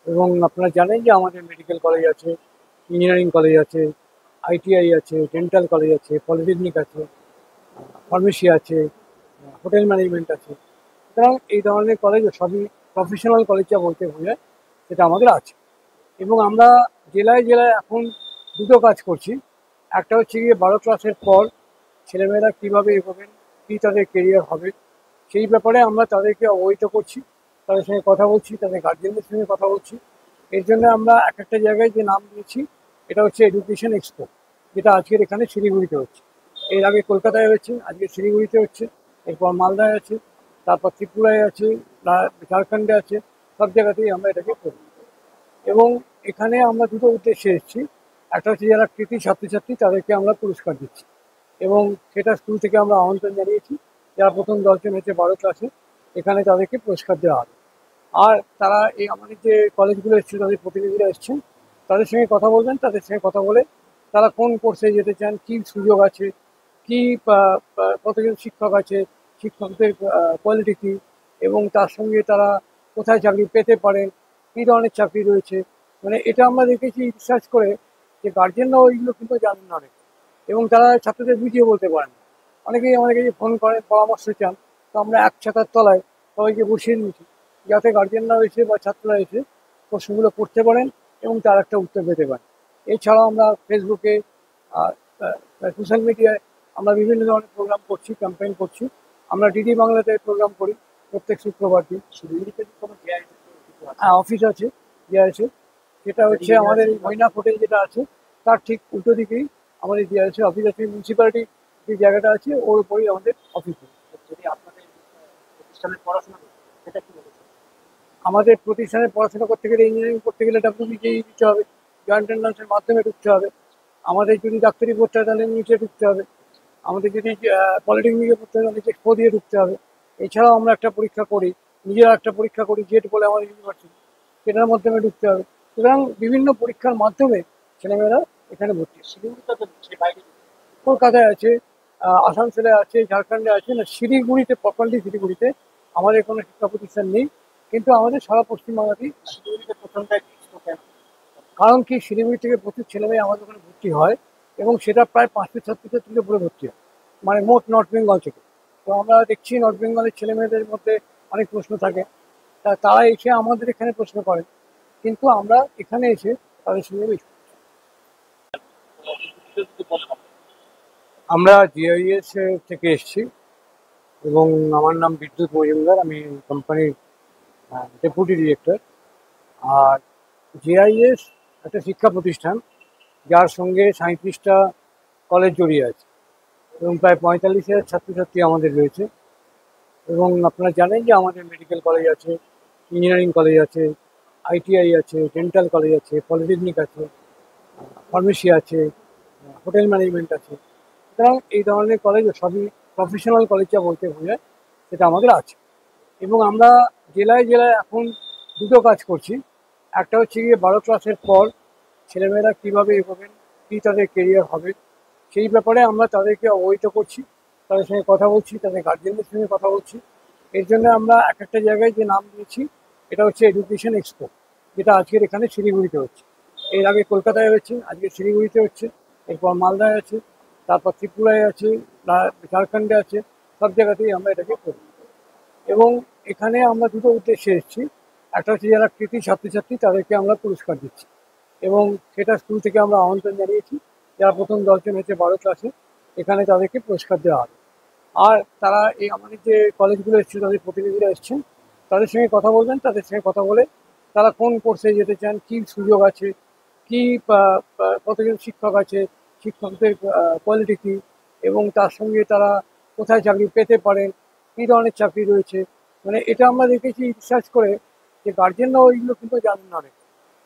এবং আপনারা জানেন যে আমাদের মেডিকেল কলেজ আছে, ইঞ্জিনিয়ারিং কলেজ আছে, ITI আছে, ডেন্টাল কলেজ আছে, পলিটেকনিক আছে, ফার্মেসি আছে, হোটেল ম্যানেজমেন্ট আছে। সুতরাং এই ধরনের কলেজ সবই প্রফেশনাল কলেজ যা বলতে বোঝায় সেটা আমাদের আছে। এবং আমরা জেলায় জেলায় এখন দুটো কাজ করছি। একটা হচ্ছে গিয়ে 12 ক্লাসের পর ছেলেমেয়েরা কীভাবে এগোবেন, কী তাদের কেরিয়ার হবে, সেই ব্যাপারে আমরা তাদেরকে অবহিত করছি, তাদের সঙ্গে কথা বলছি, তাদের গার্জেনদের সঙ্গে কথা বলছি। এর জন্য আমরা এক একটা জায়গায় যে নাম দিয়েছি, এটা হচ্ছে এডুকেশন এক্সপো, যেটা আজকের এখানে শিলিগুড়িতে হচ্ছে। এর আগে কলকাতায় হচ্ছে, আজকে শিলিগুড়িতে হচ্ছে, এরপর মালদায় আছে, তারপর ত্রিপুরায় আছে, ঝাড়খণ্ডে আছে, সব জায়গাতেই আমরা এটাকে করি। এবং এখানে আমরা দুটো উদ্দেশ্যে এসেছি। একটা হচ্ছে যারা কৃতি ছাত্রছাত্রী তাদেরকে আমরা পুরস্কার দিচ্ছি, এবং সেটা স্কুল থেকে আমরা আমন্ত্রণ জানিয়েছি। যারা প্রথম 10 জন হচ্ছে 12 ক্লাসে, এখানে তাদেরকে পুরস্কার দেওয়া হবে। আর তারা এই আমাদের যে কলেজগুলো এসছে তাদের প্রতিনিধিরা এসছেন, তাদের সঙ্গে কথা বলবেন, তাদের সঙ্গে কথা বলে তারা কোন কোর্সে যেতে চান, কী সুযোগ আছে, কী কতজন শিক্ষক আছে, শিক্ষকদের কোয়ালিটি কী, এবং তার সঙ্গে তারা কোথায় চাকরি পেতে পারেন, কী ধরনের চাকরি রয়েছে। মানে এটা আমরা দেখেছি রিসার্চ করে যে গার্জেনরাও এইগুলো কিন্তু জানেন না অনেকে, এবং তারা ছাত্রদের বুঝিয়ে বলতে পারেন না। অনেকেই আমাদের কাছে ফোন করেন, পরামর্শ চান, তো আমরা এক ছাতার তলায় সবাইকে বসিয়ে নিয়েছি যাতে গার্জেনরাও এসে বা ছাত্ররা এসে প্রশ্নগুলো করতে পারেন এবং তার একটা উত্তর পেতে পারেন। এছাড়াও আমরা ফেসবুকে, সোশ্যাল মিডিয়ায় আমরা বিভিন্ন ধরনের প্রোগ্রাম করছি, ক্যাম্পেইন করছি। আমরা ডিডি বাংলাতে প্রোগ্রাম করি প্রত্যেক শুক্রবার দিন। শিলিগুড়িতে কি কোনো জেআইএস কিছু আছে? হ্যাঁ, অফিস আছে, আছে। সেটা হচ্ছে আমাদের এই মৈনাক হোটেল যেটা আছে তার ঠিক উল্টো দিকেই আমাদের আছে অফিস আছে। মিউনিসিপ্যালিটি যে জায়গাটা আছে ওর উপরেই আমাদের অফিস আছে। যদি আপনাদের প্রতিষ্ঠানের পড়াশোনা করতে সেটা কি বলেছে? আমাদের প্রতিষ্ঠানে পড়াশোনা করতে গেলে, ইঞ্জিনিয়ারিং করতে গেলে WBJEE দিতে হবে, জয়েন্ট এন্ট্রান্সের মাধ্যমে ঢুকতে হবে। আমাদের যদি ডাক্তারি পড়তে হয় তাহলে নিচে ঢুকতে হবে। আমাদের যদি পলিটেকনিকে পড়তে হয় তাহলে এক্সপো দিয়ে ঢুকতে হবে। এছাড়াও আমরা একটা পরীক্ষা করি, নিজেরা একটা পরীক্ষা করি, জেট বলে আমাদের ইউনিভার্সিটি, সেটার মাধ্যমে ঢুকতে হবে। সুতরাং বিভিন্ন পরীক্ষার মাধ্যমে ছেলেমেয়েরা এখানে ভর্তি হয়। শিলিগুড়িতে তো সে বাইরে কলকাতায় আছে, আসানসোলে আছে, ঝাড়খণ্ডে আছে, না শিলিগুড়িতে, প্রপারলি শিলিগুড়িতে আমাদের কোনো শিক্ষা প্রতিষ্ঠান নেই, কিন্তু আমাদের সারা পশ্চিমবাংলাতেই। শিলিগুড়িতে প্রথমটাই এক্সপো কেন? কারণ কি, শিলিগুড়ি থেকে প্রচুর ছেলেমেয়ে আমাদের ওখানে ভর্তি হয় এবং সেটা প্রায় 500 ছাত্রছাত্রীর উপরে ভর্তি হয়, মানে মোট নর্থ বেঙ্গল থেকে। তো আমরা দেখছি নর্থ বেঙ্গলের ছেলেমেয়েদের মধ্যে অনেক প্রশ্ন থাকে, তারা এসে আমাদের এখানে প্রশ্ন করেন, কিন্তু আমরা এখানে এসে তাদের সঙ্গে বেশি। আমরা জিআইএস থেকে এসেছি এবং আমার নাম বিদ্যুৎ মজুমদার। আমি কোম্পানির ডেপুটি ডিরেক্টর। আর জেআইএস একটা শিক্ষা প্রতিষ্ঠান, যার সঙ্গে 37টা কলেজ জড়িয়ে আছে এবং প্রায় 45,000 ছাত্রছাত্রী আমাদের রয়েছে। এবং আপনারা জানেন যে আমাদের মেডিকেল কলেজ আছে, ইঞ্জিনিয়ারিং কলেজ আছে, আইটিআই আছে, ডেন্টাল কলেজ আছে, পলিটেকনিক আছে, ফার্মেসি আছে, হোটেল ম্যানেজমেন্ট আছে। সুতরাং এই ধরনের কলেজ সবই প্রফেশনাল কলেজ যা বলতে বোঝায় সেটা আমাদের আছে। এবং আমরা জেলায় জেলায় এখন দুটো কাজ করছি। একটা হচ্ছে গিয়ে 12 ক্লাসের পর ছেলেমেয়েরা কীভাবে এগোবেন, কী তাদের কেরিয়ার হবে, সেই ব্যাপারে আমরা তাদেরকে অবহিত করছি, তাদের সঙ্গে কথা বলছি, তাদের গার্জেনদের সঙ্গে কথা বলছি। এর জন্য আমরা এক একটা জায়গায় যে নাম দিয়েছি, এটা হচ্ছে এডুকেশন এক্সপো, যেটা আজকের এখানে শিলিগুড়িতে হচ্ছে। এর আগে কলকাতায় হচ্ছে, আজকে শিলিগুড়িতে হচ্ছে, এরপর মালদায় আছে, তারপর ত্রিপুরায় আছে, ঝাড়খণ্ডে আছে। সব জায়গাতেই আমরা এটাকে করি। এবং এখানে আমরা দুটো উদ্দেশ্যে এসেছি। একটা হচ্ছে যারা কৃতি ছাত্রছাত্রী তাদেরকে আমরা পুরস্কার দিচ্ছি, এবং সেটা স্কুল থেকে আমরা আমন্ত্রণ জানিয়েছি। যারা প্রথম 10 জন হচ্ছে 12 ক্লাসে, এখানে তাদেরকে পুরস্কার দেওয়া হবে। আর তারা এই আমাদের যে কলেজগুলো এসছে, তাদের প্রতিনিধিরা এসছেন, তাদের সঙ্গে কথা বলবেন। তাদের সঙ্গে কথা বলে তারা কোন কোর্সে যেতে চান, কী সুযোগ আছে, কী কতজন শিক্ষক আছে, শিক্ষকদের কোয়ালিটি কী, এবং তার সঙ্গে তারা কোথায় চাকরি পেতে পারেন, কী ধরনের চাকরি রয়েছে। মানে এটা আমরা দেখেছি রিসার্চ করে যে গার্জেনরাও এইগুলো কিন্তু জানেন না অনেক,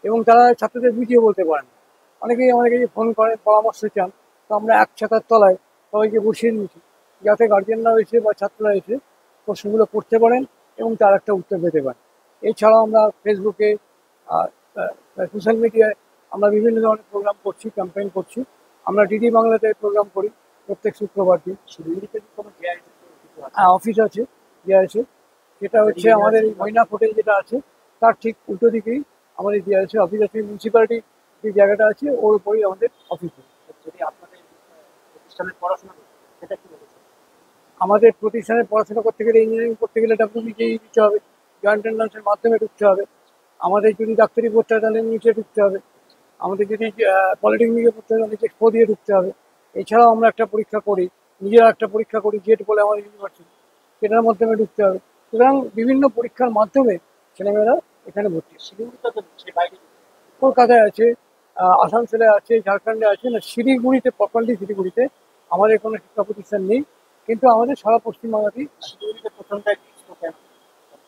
এবং তারা ছাত্রদের বুঝিয়ে বলতে পারেন না। অনেকেই আমাদের কাছে ফোন করেন, পরামর্শ চান। তো আমরা এক ছাতার তলায় সবাইকে বসিয়ে নিয়েছি, যাতে গার্জেনরাও এসে বা ছাত্ররা এসে প্রশ্নগুলো করতে পারেন এবং তার একটা উত্তর পেতে পারেন। এছাড়াও আমরা ফেসবুকে, সোশ্যাল মিডিয়ায় আমরা বিভিন্ন ধরনের প্রোগ্রাম করছি, ক্যাম্পেইন করছি। আমরা ডিডি বাংলাতে প্রোগ্রাম করি প্রত্যেক শুক্রবার দিন। শিলিগুড়িতে কি কোনো জেআইএস হ্যাঁ, অফিস আছে ডিআরএসে। সেটা হচ্ছে আমাদের এই মৈনাক হোটেল যেটা আছে, তার ঠিক উল্টো দিকেই আমাদের ডিআরএসে অফিস আছে। মিউনিসিপ্যালিটি যে জায়গাটা আছে ওর উপরেই আমাদের অফিস আছে। যদি আপনাদের প্রতিষ্ঠানের পড়াশোনা করতে সেটা কি বলেছে? আমাদের প্রতিষ্ঠানে পড়াশোনা করতে গেলে, ইঞ্জিনিয়ারিং করতে গেলে ডাব্লিউবিজেই দিতে হবে, জয়েন্ট এন্ট্রান্সের মাধ্যমে ঢুকতে হবে। আমাদের যদি ডাক্তারি পড়তে হয় তাহলে নিচে ঢুকতে হবে। আমাদের যদি পলিটেকনিকে পড়তে হয় তাহলে এক্সপো দিয়ে ঢুকতে হবে। এছাড়াও আমরা একটা পরীক্ষা করি, নিজেরা একটা পরীক্ষা করি, জেট বলে আমাদের ইউনিভার্সিটি, সেটার মাধ্যমে ঢুকতে হবে। সুতরাং বিভিন্ন পরীক্ষার মাধ্যমে ছেলেমেয়েরা এখানে ভর্তি হয়। শিলিগুড়িতে তো সে বাইরে কলকাতায় আছে, আসানসোলে আছে, ঝাড়খণ্ডে আছে। না, শিলিগুড়িতে, প্রপারলি শিলিগুড়িতে আমাদের কোনো শিক্ষা প্রতিষ্ঠান নেই, কিন্তু আমাদের সারা পশ্চিমবাংলাতেই। শিলিগুড়িতে প্রথমটা এক্সপো কেন?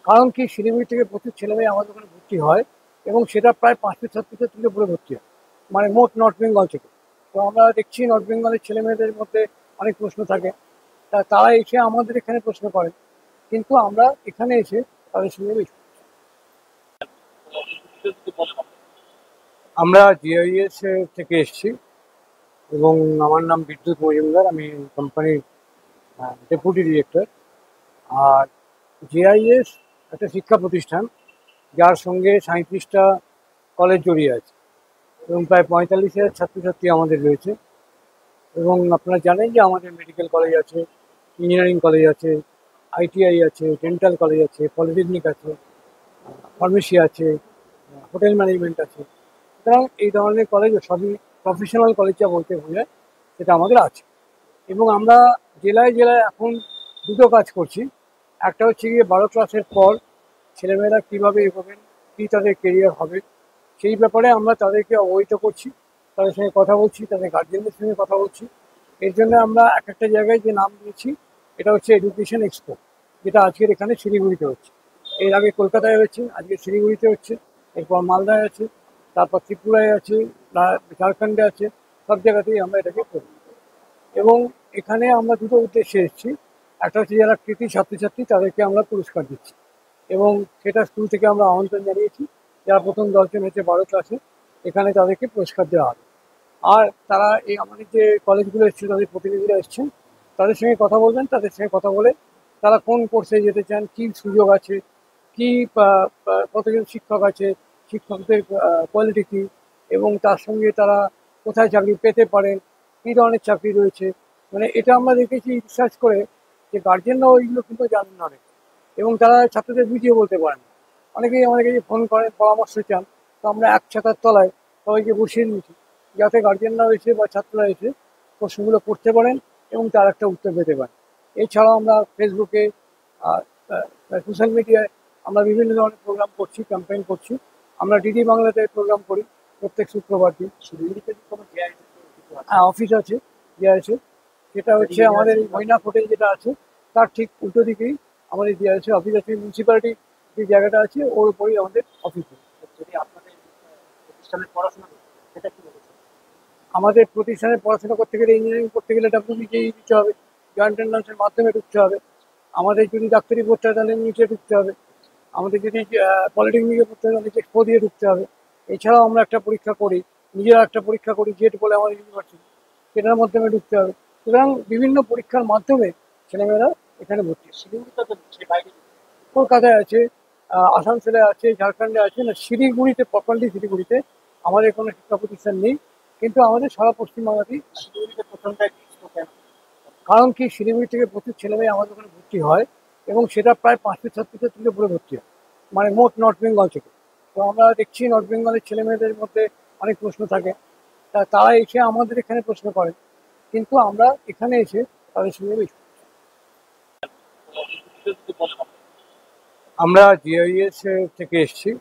কারণ কি, শিলিগুড়ি থেকে প্রচুর ছেলেমেয়ে আমাদের ওখানে ভর্তি হয়, এবং সেটা প্রায় 500 ছাত্রছাত্রীর উপরে ভর্তি হয়, মানে মোট নর্থ বেঙ্গল থেকে। তো আমরা দেখছি নর্থ বেঙ্গলের ছেলেমেয়েদের মধ্যে অনেক প্রশ্ন থাকে, তারা এসে আমাদের এখানে প্রশ্ন করে, কিন্তু আমরা এখানে এসে তাদের সঙ্গে বেশি। আমরা জিআইএস থেকে এসেছি, এবং আমার নাম বিদ্যুৎ মজুমদার। আমি কোম্পানির ডেপুটি ডিরেক্টর। আর জেআইএস একটা শিক্ষা প্রতিষ্ঠান, যার সঙ্গে 37টা কলেজ জড়িয়ে আছে এবং প্রায় 45,000 ছাত্রছাত্রী আমাদের রয়েছে। এবং আপনারা জানেন যে আমাদের মেডিকেল কলেজ আছে, ইঞ্জিনিয়ারিং কলেজ আছে, আইটিআই আছে, ডেন্টাল কলেজ আছে, পলিটেকনিক আছে, ফার্মেসি আছে, হোটেল ম্যানেজমেন্ট আছে। সুতরাং এই ধরনের কলেজ সবই প্রফেশনাল কলেজ যা বলতে বোঝায় সেটা আমাদের আছে। এবং আমরা জেলায় জেলায় এখন দুটো কাজ করছি। একটা হচ্ছে গিয়ে 12 ক্লাসের পর ছেলেমেয়েরা কীভাবে এগোবেন, কী তাদের কেরিয়ার হবে, সেই ব্যাপারে আমরা তাদেরকে অবহিত করছি, তাদের সঙ্গে কথা বলছি, তাদের গার্জেনদের সঙ্গে কথা বলছি। এর জন্য আমরা এক একটা জায়গায় যে নাম দিয়েছি, এটা হচ্ছে এডুকেশন এক্সপো, যেটা আজকের এখানে শিলিগুড়িতে হচ্ছে। এর আগে কলকাতায় হচ্ছে, আজকে শিলিগুড়িতে হচ্ছে, এরপর মালদায় আছে, তারপর ত্রিপুরায় আছে, ঝাড়খণ্ডে আছে। সব জায়গাতেই আমরা এটাকে করি। এবং এখানে আমরা দুটো উদ্দেশ্যে এসেছি। একটা হচ্ছে যারা কৃতি ছাত্রছাত্রী তাদেরকে আমরা পুরস্কার দিচ্ছি, এবং সেটা স্কুল থেকে আমরা আমন্ত্রণ জানিয়েছি। যারা প্রথম 10 জন হচ্ছে 12 ক্লাসে, এখানে তাদেরকে পুরস্কার দেওয়া হবে। আর তারা এই আমাদের যে কলেজগুলো এসছে, তাদের প্রতিনিধিরা এসছেন, তাদের সঙ্গে কথা বলবেন। তাদের সঙ্গে কথা বলে তারা কোন কোর্সে যেতে চান, কী সুযোগ আছে, কী কতজন শিক্ষক আছে, শিক্ষকদের কোয়ালিটি কী, এবং তার সঙ্গে তারা কোথায় চাকরি পেতে পারেন, কী ধরনের চাকরি রয়েছে। মানে এটা আমরা দেখেছি রিসার্চ করে যে গার্জেনরাও এইগুলো কিন্তু জানেন না অনেক, এবং তারা ছাত্রদের বুঝিয়ে বলতে পারেন না। অনেকেই আমাদের কাছে ফোন করেন, পরামর্শ চান। তো আমরা এক ছাতার তলায় সবাইকে বসিয়ে নিয়েছি, যাতে গার্জেনরাও এসে বা ছাত্ররা এসে প্রশ্নগুলো করতে পারেন এবং তার একটা উত্তর পেতে পারেন। এছাড়াও আমরা ফেসবুকে, সোশ্যাল মিডিয়ায় আমরা বিভিন্ন ধরনের প্রোগ্রাম করছি, ক্যাম্পেইন করছি। আমরা ডিডি বাংলাতে প্রোগ্রাম করি প্রত্যেক শুক্রবার দিন। শিলিগুড়িতে কি কোনো জিআই কিছু আছে? হ্যাঁ, অফিস আছে, ডিআইএসএ। সেটা হচ্ছে আমাদের এই মৈনাক হোটেল যেটা আছে তার ঠিক উল্টো দিকেই আমাদের ডিআইএসএ অফিস আছে। মিউনিসিপ্যালিটি যে জায়গাটা আছে ওর উপরেই আমাদের অফিস আছে। যদি আপনাদের প্রতিষ্ঠানের পড়াশোনা করতে হয়, সেটা কি বলেছে? আমাদের প্রতিষ্ঠানে পড়াশোনা করতে গেলে, ইঞ্জিনিয়ারিং করতে গেলে ডাব্লিউবিজেই দিতে হবে, জয়েন্ট এন্ট্রান্সের মাধ্যমে ঢুকতে হবে। আমাদের যদি ডাক্তারি পড়তে হয় তাহলে নিচে ঢুকতে হবে। আমাদের যদি পলিটেকনিকে পড়তে হয় তাহলে চেষ্টা দিয়ে ঢুকতে হবে। এছাড়াও আমরা একটা পরীক্ষা করি, নিজেরা একটা পরীক্ষা করি, জেট বলে আমাদের ইউনিভার্সিটি, সেটার মাধ্যমে ঢুকতে হবে। সুতরাং বিভিন্ন পরীক্ষার মাধ্যমে ছেলেমেয়েরা এখানে ভর্তি হয়। শিলিগুড়িতে তো সে বাইরে কলকাতায় আছে, আসানসোলে আছে, ঝাড়খণ্ডে আছে, না শিলিগুড়িতে, প্রপারলি শিলিগুড়িতে আমাদের কোনো শিক্ষা প্রতিষ্ঠান নেই। কিন্তু আমাদের সারা পশ্চিমবাংলাতেই, শিলিগুড়িতে প্রথমটাই এক্সপো কেন? কারণ কি শিলিগুড়ি থেকে প্রচুর ছেলেমেয়ে আমাদের ওখানে ভর্তি হয় এবং সেটা প্রায় 500-600 উপরে ভর্তি হয়, মানে মোট নর্থ বেঙ্গল থেকে। তো আমরা দেখছি নর্থ বেঙ্গলের ছেলেমেয়েদের মধ্যে অনেক প্রশ্ন থাকে, তারা এসে আমাদের এখানে প্রশ্ন করে, কিন্তু আমরা এখানে এসে তাদের সঙ্গে মিশি। আমরা জিআইএস থেকে এসেছি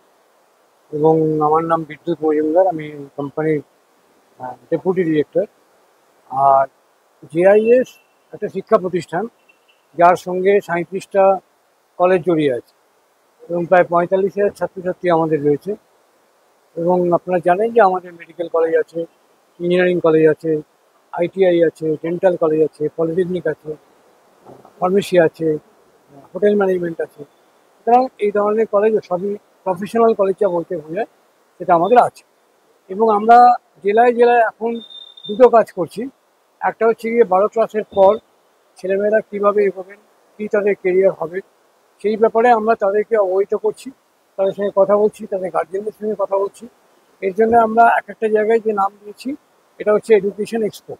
এবং আমার নাম বিদ্যুৎ মজুমদার, আমি কোম্পানির ডেপুটি ডিরেক্টর। আর জিআইএস একটা শিক্ষা প্রতিষ্ঠান যার সঙ্গে 37টা কলেজ জড়িয়ে আছে এবং প্রায় 45,000 ছাত্রছাত্রী আমাদের রয়েছে। এবং আপনারা জানেন যে আমাদের মেডিকেল কলেজ আছে, ইঞ্জিনিয়ারিং কলেজ আছে, আইটিআই আছে, ডেন্টাল কলেজ আছে, পলিটেকনিক আছে, ফার্মেসি আছে, হোটেল ম্যানেজমেন্ট আছে। সুতরাং এই ধরনের কলেজ সবই প্রফেশনাল কলেজ যা বলতে বোঝায় সেটা আমাদের আছে। এবং আমরা জেলায় জেলায় এখন দুটো কাজ করছি। একটা হচ্ছে গিয়ে 12 ক্লাসের পর ছেলেমেয়েরা কীভাবে এগোবেন, কী তাদের কেরিয়ার হবে, সেই ব্যাপারে আমরা তাদেরকে অবহিত করছি, তাদের সঙ্গে কথা বলছি, তাদের গার্জেনদের সঙ্গে কথা বলছি। এর জন্য আমরা এক একটা জায়গায় যে নাম দিয়েছি, এটা হচ্ছে এডুকেশন এক্সপো,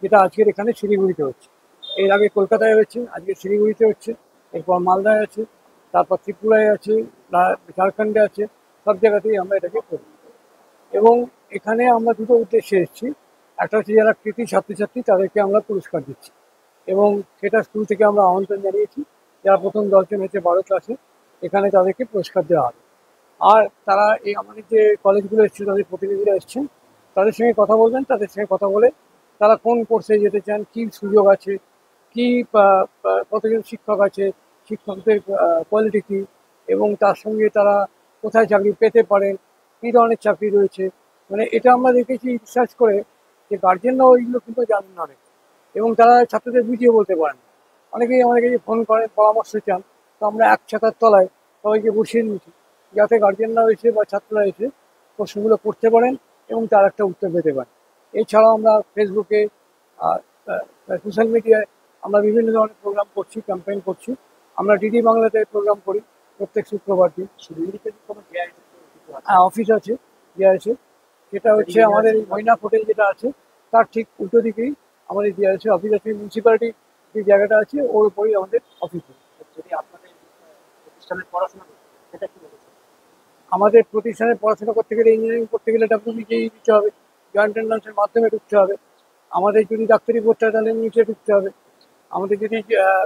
যেটা আজকের এখানে শিলিগুড়িতে হচ্ছে। এর আগে কলকাতায় হচ্ছে, আজকে শিলিগুড়িতে হচ্ছে, এরপর মালদায় আছে, তারপর ত্রিপুরায় আছে, ঝাড়খণ্ডে আছে। সব জায়গাতেই আমরা এটাকে করি। এবং এখানে আমরা দুটো উদ্দেশ্যে এসেছি। একটা হচ্ছে যারা কৃতি ছাত্রছাত্রী তাদেরকে আমরা পুরস্কার দিচ্ছি এবং সেটা স্কুল থেকে আমরা আমন্ত্রণ জানিয়েছি। যারা প্রথম 10 জন হচ্ছে 12 ক্লাসে, এখানে তাদেরকে পুরস্কার দেওয়া হবে। আর তারা এই আমাদের যে কলেজগুলো এসছে তাদের প্রতিনিধিরা এসছেন, তাদের সঙ্গে কথা বলবেন, তাদের সঙ্গে কথা বলে তারা কোন কোর্সে যেতে চান, কী সুযোগ আছে, কী কতজন শিক্ষক আছে, শিক্ষকদের কোয়ালিটি কী, এবং তার সঙ্গে তারা কোথায় চাকরি পেতে পারেন, কী ধরনের চাকরি রয়েছে। মানে এটা আমরা দেখেছি রিসার্চ করে যে গার্জেনরাও এইগুলো কিন্তু জানেন না অনেক, এবং তারা ছাত্রদের বুঝিয়ে বলতে পারেন। অনেকেই আমাদের কাছে ফোন করেন, পরামর্শ চান। তো আমরা এক ছাতার তলায় সবাইকে বসিয়ে নিয়েছি যাতে গার্জেনরাও এসে বা ছাত্ররা এসে প্রশ্নগুলো করতে পারেন এবং তার একটা উত্তর পেতে পারেন। এছাড়াও আমরা ফেসবুকে, সোশ্যাল মিডিয়ায় আমরা বিভিন্ন ধরনের প্রোগ্রাম করছি, ক্যাম্পেইন করছি। আমরা ডিডি বাংলাতে প্রোগ্রাম করি প্রত্যেক শুক্রবার দিন। শিলিগুড়িতে কি কোনো জিআই কিছু আছে? হ্যাঁ, অফিস আছে, ডিআইএসএ। সেটা হচ্ছে আমাদের এই মৈনাক হোটেল যেটা আছে তার ঠিক উল্টো দিকেই আমাদের ডিআইএসএ অফিস আছে। মিউনিসিপ্যালিটি যে জায়গাটা আছে ওর উপরেই আমাদের অফিস আছে। যদি আপনাদের প্রতিষ্ঠানের পড়াশোনা করতে হয়, সেটা কি বলেছে? আমাদের প্রতিষ্ঠানে পড়াশোনা করতে গেলে, ইঞ্জিনিয়ারিং করতে গেলে ডাব্লিউবিজেই দিতে হবে, জয়েন্ট এন্ট্রান্সের মাধ্যমে ঢুকতে হবে। আমাদের যদি ডাক্তারি পড়তে হয় তাহলে নিচে ঢুকতে হবে। আমাদের যদি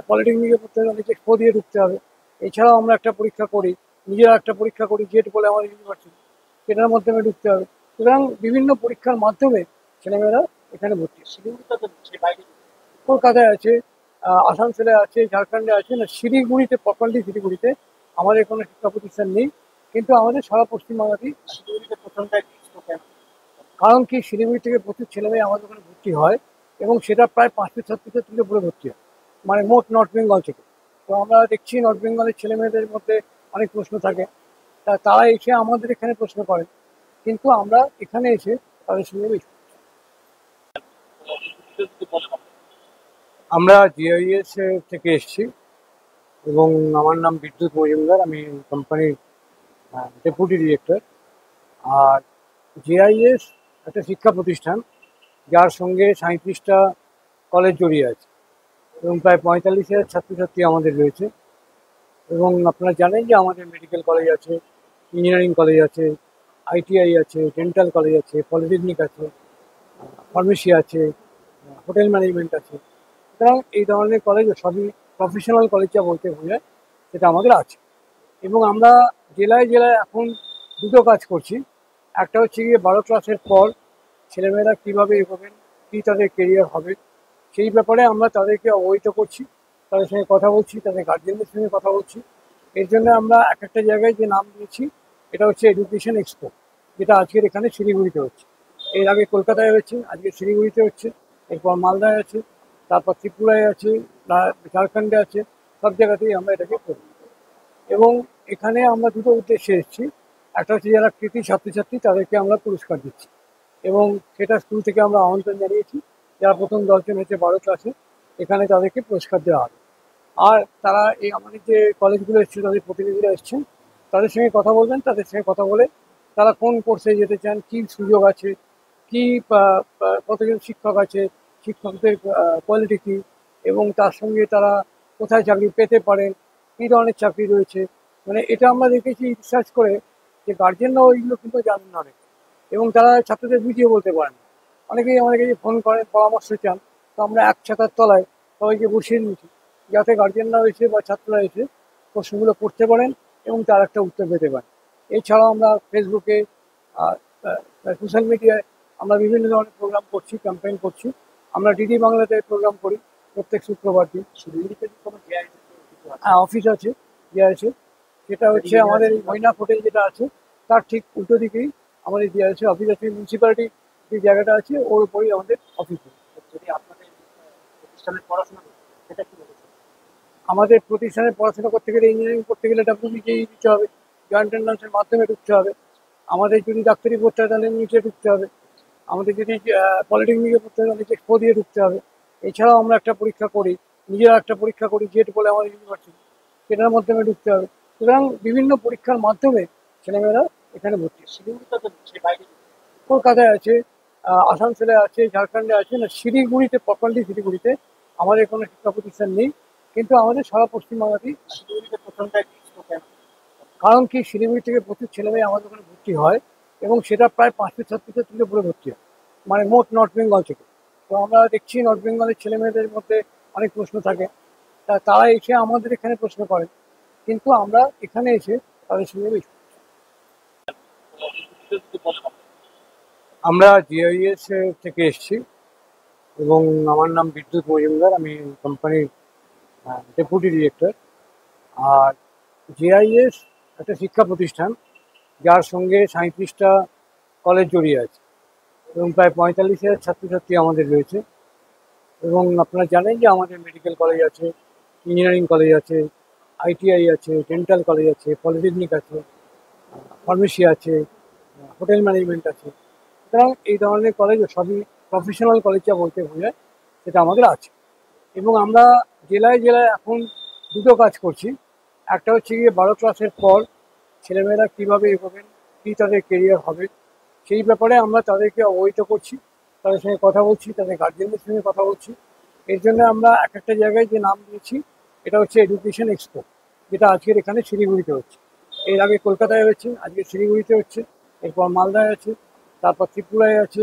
পলিটেকনিকে পড়তে হয় তাহলে চেষ্টা দিয়ে ঢুকতে হবে। এছাড়াও আমরা একটা পরীক্ষা করি, নিজেরা একটা পরীক্ষা করি, জেট বলে আমাদের ইউনিভার্সিটি, সেটার মাধ্যমে ঢুকতে হবে। সুতরাং বিভিন্ন পরীক্ষার মাধ্যমে ছেলেমেয়েরা এখানে ভর্তি হয়। শিলিগুড়িতে তো সে বাইরে কলকাতায় আছে, আসানসোলে আছে, ঝাড়খণ্ডে আছে, না শিলিগুড়িতে, প্রপারলি শিলিগুড়িতে আমাদের কোনো শিক্ষা প্রতিষ্ঠান নেই। কিন্তু আমাদের সারা পশ্চিমবাংলাতেই, শিলিগুড়িতে প্রথমটাই এক্সপো কেন? কারণ কি শিলিগুড়ি থেকে প্রচুর ছেলেমেয়ে আমাদের ওখানে ভর্তি হয় এবং সেটা প্রায় 500-600 উপরে ভর্তি হয়, মানে মোট নর্থ বেঙ্গল থেকে। তো আমরা দেখছি নর্থ বেঙ্গলের ছেলেমেয়েদের মধ্যে অনেক প্রশ্ন থাকে, তারা এসে আমাদের এখানে প্রশ্ন করে, কিন্তু আমরা এখানে এসে তাদের সঙ্গে মিশি। আমরা জিআইএস থেকে এসেছি এবং আমার নাম বিদ্যুৎ মজুমদার, আমি কোম্পানির ডেপুটি ডিরেক্টর। আর জিআইএস একটা শিক্ষা প্রতিষ্ঠান যার সঙ্গে 37টা কলেজ জড়িয়ে আছে এবং প্রায় 45,000 ছাত্রছাত্রী আমাদের রয়েছে। এবং আপনারা জানেন যে আমাদের মেডিকেল কলেজ আছে, ইঞ্জিনিয়ারিং কলেজ আছে, আইটিআই আছে, ডেন্টাল কলেজ আছে, পলিটেকনিক আছে, ফার্মেসি আছে, হোটেল ম্যানেজমেন্ট আছে। সুতরাং এই ধরনের কলেজ সবই প্রফেশনাল কলেজ যা বলতে বোঝায় সেটা আমাদের আছে। এবং আমরা জেলায় জেলায় এখন দুটো কাজ করছি। একটা হচ্ছে গিয়ে 12 ক্লাসের পর ছেলেমেয়েরা কীভাবে এগোবেন, কী তাদের কেরিয়ার হবে, সেই ব্যাপারে আমরা তাদেরকে অবহিত করছি, তাদের সঙ্গে কথা বলছি, তাদের গার্জেনদের সঙ্গে কথা বলছি। এর জন্য আমরা এক একটা জায়গায় যে নাম দিয়েছি, এটা হচ্ছে এডুকেশন এক্সপো, যেটা আজকের এখানে শিলিগুড়িতে হচ্ছে। এর আগে কলকাতায় হয়েছে, আজকে শিলিগুড়িতে হচ্ছে, এরপর মালদায় আছে, তারপর ত্রিপুরায় আছে, ঝাড়খণ্ডে আছে, সব জায়গাতেই আমরা এটাকে করি। এবং এখানে আমরা দুটো উদ্দেশ্যে এসেছি। একটা হচ্ছে যারা কৃতি ছাত্রছাত্রী তাদেরকে আমরা পুরস্কার দিচ্ছি, এবং সেটা স্কুল থেকে আমরা আমন্ত্রণ জানিয়েছি। যারা প্রথম 10 জন হচ্ছে 12 ক্লাসে, এখানে তাদেরকে পুরস্কার দেওয়া হবে। আর তারা এই আমাদের যে কলেজগুলো এসছে, তাদের প্রতিনিধিরা এসছেন, তাদের সঙ্গে কথা বলবেন, তাদের সঙ্গে কথা বলে তারা কোন কোর্সে যেতে চান, কী সুযোগ আছে, কী কতজন শিক্ষক আছে, শিক্ষকদের কোয়ালিটি কী, এবং তার সঙ্গে তারা কোথায় চাকরি পেতে পারেন, কী ধরনের চাকরি রয়েছে। মানে এটা আমরা দেখেছি রিসার্চ করে যে গার্জেনরাও এইগুলো কিন্তু জানেন না অনেক, এবং তারা ছাত্রদের বুঝিয়ে বলতে পারেন। অনেকেই আমাদের কাছে ফোন করেন, পরামর্শ চান, তো আমরা এক ছাতার তলায় সবাইকে বসিয়ে নিয়েছি, যাতে গার্জেনরাও এসে বা ছাত্ররা এসে প্রশ্নগুলো করতে পারেন এবং তার একটা উত্তর পেতে পারেন। এছাড়াও আমরা ফেসবুকে, সোশ্যাল মিডিয়ায় আমরা বিভিন্ন ধরনের প্রোগ্রাম করছি, ক্যাম্পেইন করছি। আমরা ডিডি বাংলাতে প্রোগ্রাম করি প্রত্যেক শুক্রবার দিন। শিলিগুড়িতে কি কোনো জেআইএস কিছু আছে? হ্যাঁ, অফিস আছে, যে আছে, সেটা হচ্ছে আমাদের এই মৈনাক হোটেল যেটা আছে, তার ঠিক উল্টো দিকেই আমাদের যে আছে অফিস আছে। মিউনিসিপ্যালিটি যে জায়গাটা আছে ওর উপরেই আমাদের অফিস। যদি আপনাদের প্রতিষ্ঠানের পড়াশোনা করতে সেটা কি বলেছে? আমাদের প্রতিষ্ঠানে পড়াশোনা করতে গেলে, ইঞ্জিনিয়ারিং করতে গেলে WBJEE দিতে হবে, জয়েন্ট এন্ট্রান্সের মাধ্যমে ঢুকতে হবে। আমাদের যদি ডাক্তারি পড়তে হয় তাহলে নিচে ঢুকতে হবে। আমাদের যদি পলিটেকনিকে পড়তে হয় তাহলে এক্সপো দিয়ে ঢুকতে হবে। এছাড়াও আমরা একটা পরীক্ষা করি, নিজেরা একটা পরীক্ষা করি, জেট বলে আমাদের ইউনিভার্সিটি, সেটার মাধ্যমে ঢুকতে হবে। সুতরাং বিভিন্ন পরীক্ষার মাধ্যমে ছেলেমেয়েরা এখানে ভর্তি। শিলিগুড়িতে তো সে বাইরে কলকাতায় আছে, আসানসোলে আছে, ঝাড়খণ্ডে আছে, না শিলিগুড়িতে, প্রপারলি শিলিগুড়িতে আমাদের কোনো শিক্ষা প্রতিষ্ঠান নেই, কিন্তু আমাদের সারা পশ্চিমবাংলাতেই। শিলিগুড়িতে প্রথমটাই এক্সপো কেন? কারণ কি, শিলিগুড়ি থেকে প্রচুর ছেলেমেয়ে আমাদের ওখানে ভর্তি হয়, এবং সেটা প্রায় 500 ছাত্রছাত্রীর উপরে ভর্তি হয়, মানে মোট নর্থ বেঙ্গল থেকে। তো আমরা দেখছি নর্থ বেঙ্গলের ছেলেমেয়েদের মধ্যে অনেক প্রশ্ন থাকে, তারা এসে আমাদের এখানে প্রশ্ন করেন, কিন্তু আমরা এখানে এসে তাদের সঙ্গে মিশি। আমরা জিআইএস থেকে এসেছি, এবং আমার নাম বিদ্যুৎ মজুমদার, আমি কোম্পানির ডেপুটি ডিরেক্টর। আর জিআইএস একটা শিক্ষা প্রতিষ্ঠান, যার সঙ্গে 37টা কলেজ জড়িয়ে আছে, এবং প্রায় 45,000 ছাত্রছাত্রী আমাদের রয়েছে। এবং আপনারা জানেন যে আমাদের মেডিকেল কলেজ আছে, ইঞ্জিনিয়ারিং কলেজ আছে, ITI আছে, ডেন্টাল কলেজ আছে, পলিটেকনিক আছে, ফার্মেসি আছে, হোটেল ম্যানেজমেন্ট আছে। সুতরাং এই ধরনের কলেজ সবই প্রফেশনাল কলেজ যা বলতে বোঝায় সেটা আমাদের আছে। এবং আমরা জেলায় জেলায় এখন দুটো কাজ করছি। একটা হচ্ছে গিয়ে 12 ক্লাসের পর ছেলেমেয়েরা কীভাবে এগোবেন, কী তাদের কেরিয়ার হবে, সেই ব্যাপারে আমরা তাদেরকে অবহিত করছি, তাদের সঙ্গে কথা বলছি, তাদের গার্জেনদের সঙ্গে কথা বলছি। এর জন্য আমরা এক একটা জায়গায় যে নাম দিয়েছি, এটা হচ্ছে এডুকেশন এক্সপো, যেটা আজকের এখানে শিলিগুড়িতে হচ্ছে। এর আগে কলকাতায় হয়েছে, আজকে শিলিগুড়িতে হচ্ছে, এরপর মালদায় আছে, তারপর ত্রিপুরায় আছে,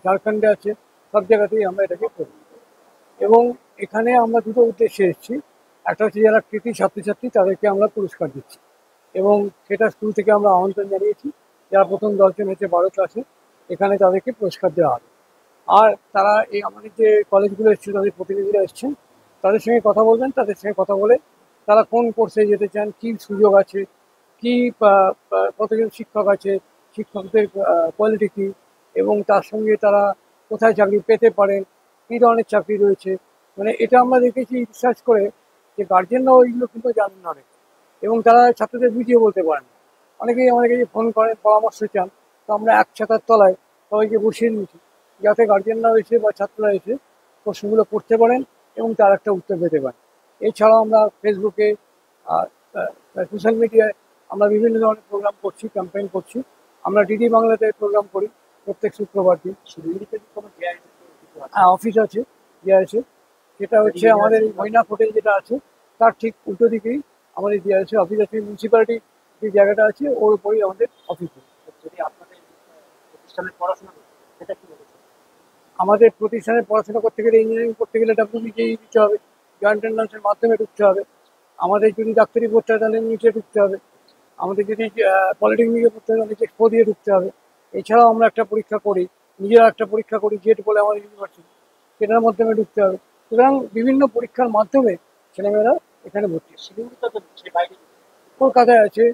ঝাড়খণ্ডে আছে, সব জায়গাতেই আমরা এটাকে করি। এবং এখানে আমরা দুটো উদ্দেশ্যে এসেছি। একটা হচ্ছে যারা কৃতি ছাত্রছাত্রী তাদেরকে আমরা পুরস্কার দিচ্ছি, এবং সেটা স্কুল থেকে আমরা আমন্ত্রণ জানিয়েছি। যারা প্রথম 10 জন হচ্ছে 12 ক্লাসে, এখানে তাদেরকে পুরস্কার দেওয়া হবে। আর তারা এই আমাদের যে কলেজগুলো এসছে, তাদের প্রতিনিধিরা এসছেন, তাদের সঙ্গে কথা বলবেন, তাদের সঙ্গে কথা বলে তারা কোন কোর্সে যেতে চান, কী সুযোগ আছে, কী কতজন শিক্ষক আছে, শিক্ষকদের কোয়ালিটি কী, এবং তার সঙ্গে তারা কোথায় চাকরি পেতে পারেন, কী ধরনের চাকরি রয়েছে। মানে এটা আমরা দেখেছি রিসার্চ করে যে গার্জেনরাও এইগুলো কিন্তু জানেন না অনেক, এবং তারা ছাত্রদের বুঝিয়ে বলতে পারেন। অনেকেই আমাদের কাছে ফোন করেন, পরামর্শ চান, তো আমরা এক ছাতার তলায় সবাইকে বসিয়ে নিয়েছি, যাতে গার্জেনরাও এসে বা ছাত্ররা এসে প্রশ্নগুলো করতে পারেন এবং তার একটা উত্তর পেতে পারেন। এছাড়াও আমরা ফেসবুকে, সোশ্যাল মিডিয়ায় আমরা বিভিন্ন ধরনের প্রোগ্রাম করছি, ক্যাম্পেইন করছি। আমরা ডিডি বাংলাতে প্রোগ্রাম করি প্রত্যেক শুক্রবার দিন। শিলিগুড়িতে কি কোনো জেআইএস কিছু আছে? হ্যাঁ, অফিস আছে, যে আছে, সেটা হচ্ছে আমাদের এই মৈনাক হোটেল যেটা আছে, তার ঠিক উল্টো দিকেই আমাদের যে আছে অফিস আছে। মিউনিসিপ্যালিটি যে জায়গাটা আছে ওর উপরেই আমাদের অফিস। যদি আপনাদের প্রতিষ্ঠানের পড়াশোনা করতে সেটা কি বলেছে? আমাদের প্রতিষ্ঠানে পড়াশোনা করতে গেলে, ইঞ্জিনিয়ারিং করতে গেলে WBJEE দিতে হবে, জয়েন্ট এন্ট্রান্সের মাধ্যমে ঢুকতে হবে। আমাদের যদি ডাক্তারি পড়তে হয় তাহলে নিচে ঢুকতে হবে। আমাদের যদি পলিটেকনিকে পড়তে হয় তাহলে এক্সপো দিয়ে ঢুকতে হবে। এছাড়াও আমরা একটা পরীক্ষা করি, নিজেরা একটা পরীক্ষা করি, জেট বলে আমাদের ইউনিভার্সিটি, সেটার মাধ্যমে ঢুকতে হবে। সুতরাং বিভিন্ন পরীক্ষার মাধ্যমে ছেলেমেয়েরা এখানে ভর্তি হয়। শিলিগুড়িতে তো দিচ্ছে, বাইরে দিচ্ছে। কলকাতায় আছে,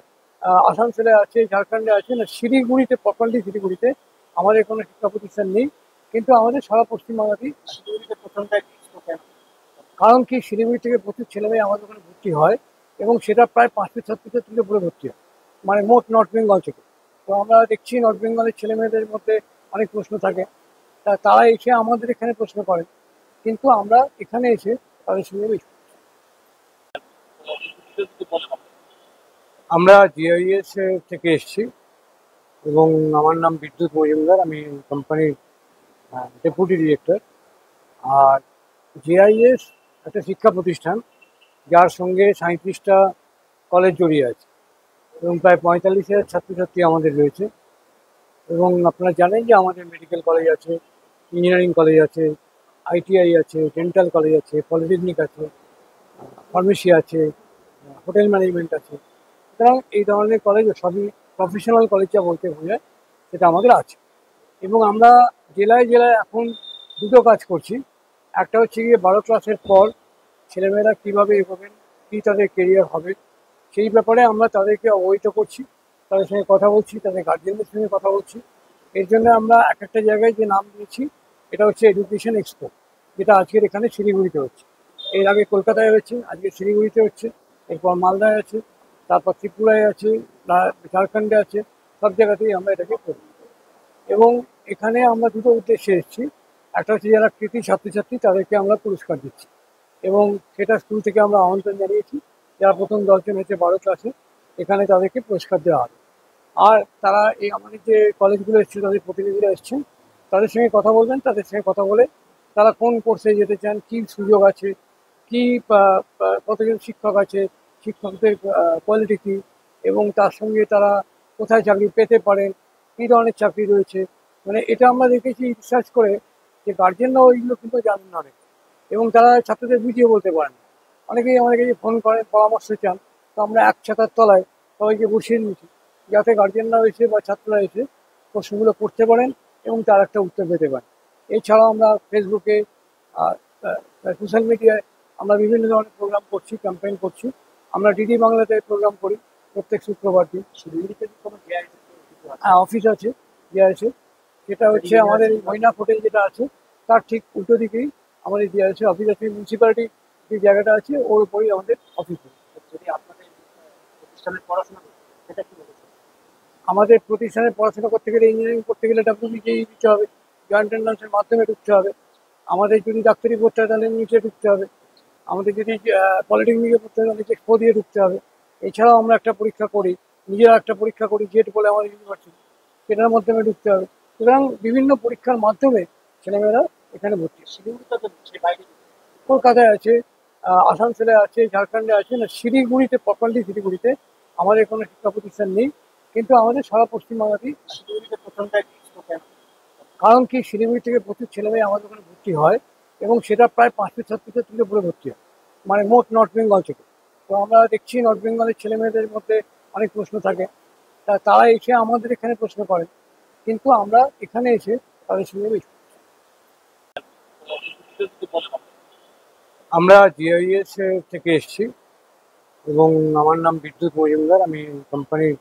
আসানসোলে আছে, ঝাড়খণ্ডে আছে, না শিলিগুড়িতে, প্রপারলি শিলিগুড়িতে আমাদের কোনো শিক্ষা প্রতিষ্ঠান নেই, কিন্তু আমাদের সারা পশ্চিমবাংলাতেই। শিলিগুড়িতে প্রথমটাই দিচ্ছে কেন? কারণ কি, শিলিগুড়ি থেকে প্রচুর ছেলেমেয়ে আমাদের ওখানে ভর্তি হয় এবং সেটা প্রায় 500 ছাত্রছাত্রীদের উপরে ভর্তি হয়, মানে মোট নর্থ বেঙ্গল থেকে। তো আমরা দেখছি নর্থ বেঙ্গলের ছেলেমেয়েদের মধ্যে অনেক প্রশ্ন থাকে, তারা এসে আমাদের এখানে প্রশ্ন করে, কিন্তু আমরা এখানে এসে তাদের সঙ্গে বেশি। আমরা জিআইএস থেকে এসেছি এবং আমার নাম বিদ্যুৎ মজুমদার, আমি কোম্পানির ডেপুটি ডিরেক্টর। আর জিআইএস একটা শিক্ষা প্রতিষ্ঠান যার সঙ্গে 37টা কলেজ জড়িয়ে আছে এবং প্রায় 45,000 ছাত্রছাত্রী আমাদের রয়েছে। এবং আপনারা জানেন যে আমাদের মেডিকেল কলেজ আছে, ইঞ্জিনিয়ারিং কলেজ আছে, ITI আছে, ডেন্টাল কলেজ আছে, পলিটেকনিক আছে, ফার্মেসি আছে, হোটেল ম্যানেজমেন্ট আছে। সুতরাং এই ধরনের কলেজ সবই প্রফেশনাল কলেজ যা বলতে বোঝায়, সেটা আমাদের আছে। এবং আমরা জেলায় জেলায় এখন দুটো কাজ করছি। একটা হচ্ছে গিয়ে 12 ক্লাসের পর ছেলেমেয়েরা কীভাবে এগোবেন, কী তাদের কেরিয়ার হবে, সেই ব্যাপারে আমরা তাদেরকে অবহিত করছি, তাদের সঙ্গে কথা বলছি, তাদের গার্জেনদের সঙ্গে কথা বলছি। এর জন্য আমরা এক একটা জায়গায় যে নাম দিয়েছি, এটা হচ্ছে এডুকেশন এক্সপো, যেটা আজকের এখানে শিলিগুড়িতে হচ্ছে। এর আগে কলকাতায় হচ্ছে, আজকে শিলিগুড়িতে হচ্ছে, এরপর মালদায় আছে, তারপর ত্রিপুরায় আছে, ঝাড়খণ্ডে আছে, সব জায়গাতেই আমরা এটাকে করি। এবং এখানে আমরা দুটো উদ্দেশ্যে এসেছি। একটা হচ্ছে যারা কৃতি ছাত্রছাত্রী তাদেরকে আমরা পুরস্কার দিচ্ছি এবং সেটা স্কুল থেকে আমরা আমন্ত্রণ জানিয়েছি। যারা প্রথম 10 জন হচ্ছে 12 ক্লাসে, এখানে তাদেরকে পুরস্কার দেওয়া হবে। আর তারা এই আমাদের যে কলেজগুলো এসছে, তাদের প্রতিনিধিরা এসছেন, তাদের সঙ্গে কথা বলবেন, তাদের সঙ্গে কথা বলে তারা কোন কোর্সে যেতে চান, কী সুযোগ আছে, কী কতজন শিক্ষক আছে, শিক্ষকদের কোয়ালিটি কী, এবং তার সঙ্গে তারা কোথায় চাকরি পেতে পারেন, কী ধরনের চাকরি রয়েছে। মানে এটা আমরা দেখেছি রিসার্চ করে যে গার্জেনরাও এইগুলো কিন্তু জানেন না অনেক, এবং তারা ছাত্রদের বুঝিয়ে বলতে পারেন না। অনেকেই আমাদের কাছে ফোন করেন, পরামর্শ চান, তো আমরা এক ছাতার তলায় সবাইকে বসিয়ে নিয়েছি, যাতে গার্জেনরাও এসে বা ছাত্ররা এসে প্রশ্নগুলো করতে পারেন এবং তার একটা উত্তর পেতে পারেন। এছাড়াও আমরা ফেসবুকে, সোশ্যাল মিডিয়ায় আমরা বিভিন্ন ধরনের প্রোগ্রাম করছি, ক্যাম্পেইন করছি। আমরা ডিডি বাংলাতে প্রোগ্রাম করি প্রত্যেক শুক্রবার দিন। শিলিগুড়িতে কি কোনো জিআইএস অফিস আছে জিআইএসের, যেটা হচ্ছে আমাদের এই মৈনাক হোটেল যেটা আছে তার ঠিক উল্টো দিকেই আমাদের জিআইএসের অফিস আছে। মিউনিসিপ্যালিটি যে জায়গাটা আছে ওর উপরেই আমাদের অফিস আছে। যদি আপনাদের প্রতিষ্ঠানের পড়াশোনা করতে হয়, সেটা কি বলেছে? আমাদের প্রতিষ্ঠানে পড়াশোনা করতে গেলে, ইঞ্জিনিয়ারিং করতে গেলে WBJEE দিতে হবে, জয়েন্ট এন্ট্রান্সের মাধ্যমে ঢুকতে হবে। আমাদের যদি ডাক্তারি পড়তে হয় তাহলে নিচে ঢুকতে হবে। আমাদের যদি পলিটেকনিকে পড়তে হয় তাহলে এক্সপো দিয়ে ঢুকতে হবে। এছাড়াও আমরা একটা পরীক্ষা করি, নিজেরা একটা পরীক্ষা করি, জেট বলে আমাদের ইউনিভার্সিটি, সেটার মাধ্যমে ঢুকতে হবে। সুতরাং বিভিন্ন পরীক্ষার মাধ্যমে ছেলেমেয়েরা এখানে ভর্তি হয়। শিলিগুড়িতে তো দিচ্ছে, বাইরে দিচ্ছে। কলকাতায় আছে, আসানসোলে আছে, ঝাড়খণ্ডে আছে, না শিলিগুড়িতে, প্রপারলি শিলিগুড়িতে আমাদের কোনো শিক্ষা প্রতিষ্ঠান নেই, কিন্তু আমাদের সারা পশ্চিমবাংলাতেই। শিলিগুড়িতে প্রথমটাই দিচ্ছে কেন? কারণ কি, শিলিগুড়ি থেকে প্রচুর ছেলেমেয়ে আমাদের ওখানে ভর্তি হয় এবং সেটা প্রায় 500 ছাত্রছাত্রীদের উপরে ভর্তি হয়, মানে মোট নর্থ বেঙ্গল থেকে। তো আমরা দেখছি নর্থ বেঙ্গলের ছেলেমেয়েদের মধ্যে অনেক প্রশ্ন থাকে, তারা এসে আমাদের এখানে প্রশ্ন করে, কিন্তু আমরা এখানে এসে তাদের সঙ্গে বেশি। আমরা জিআইএস থেকে এসেছি এবং আমার নাম বিদ্যুৎ মজুমদার, আমি কোম্পানির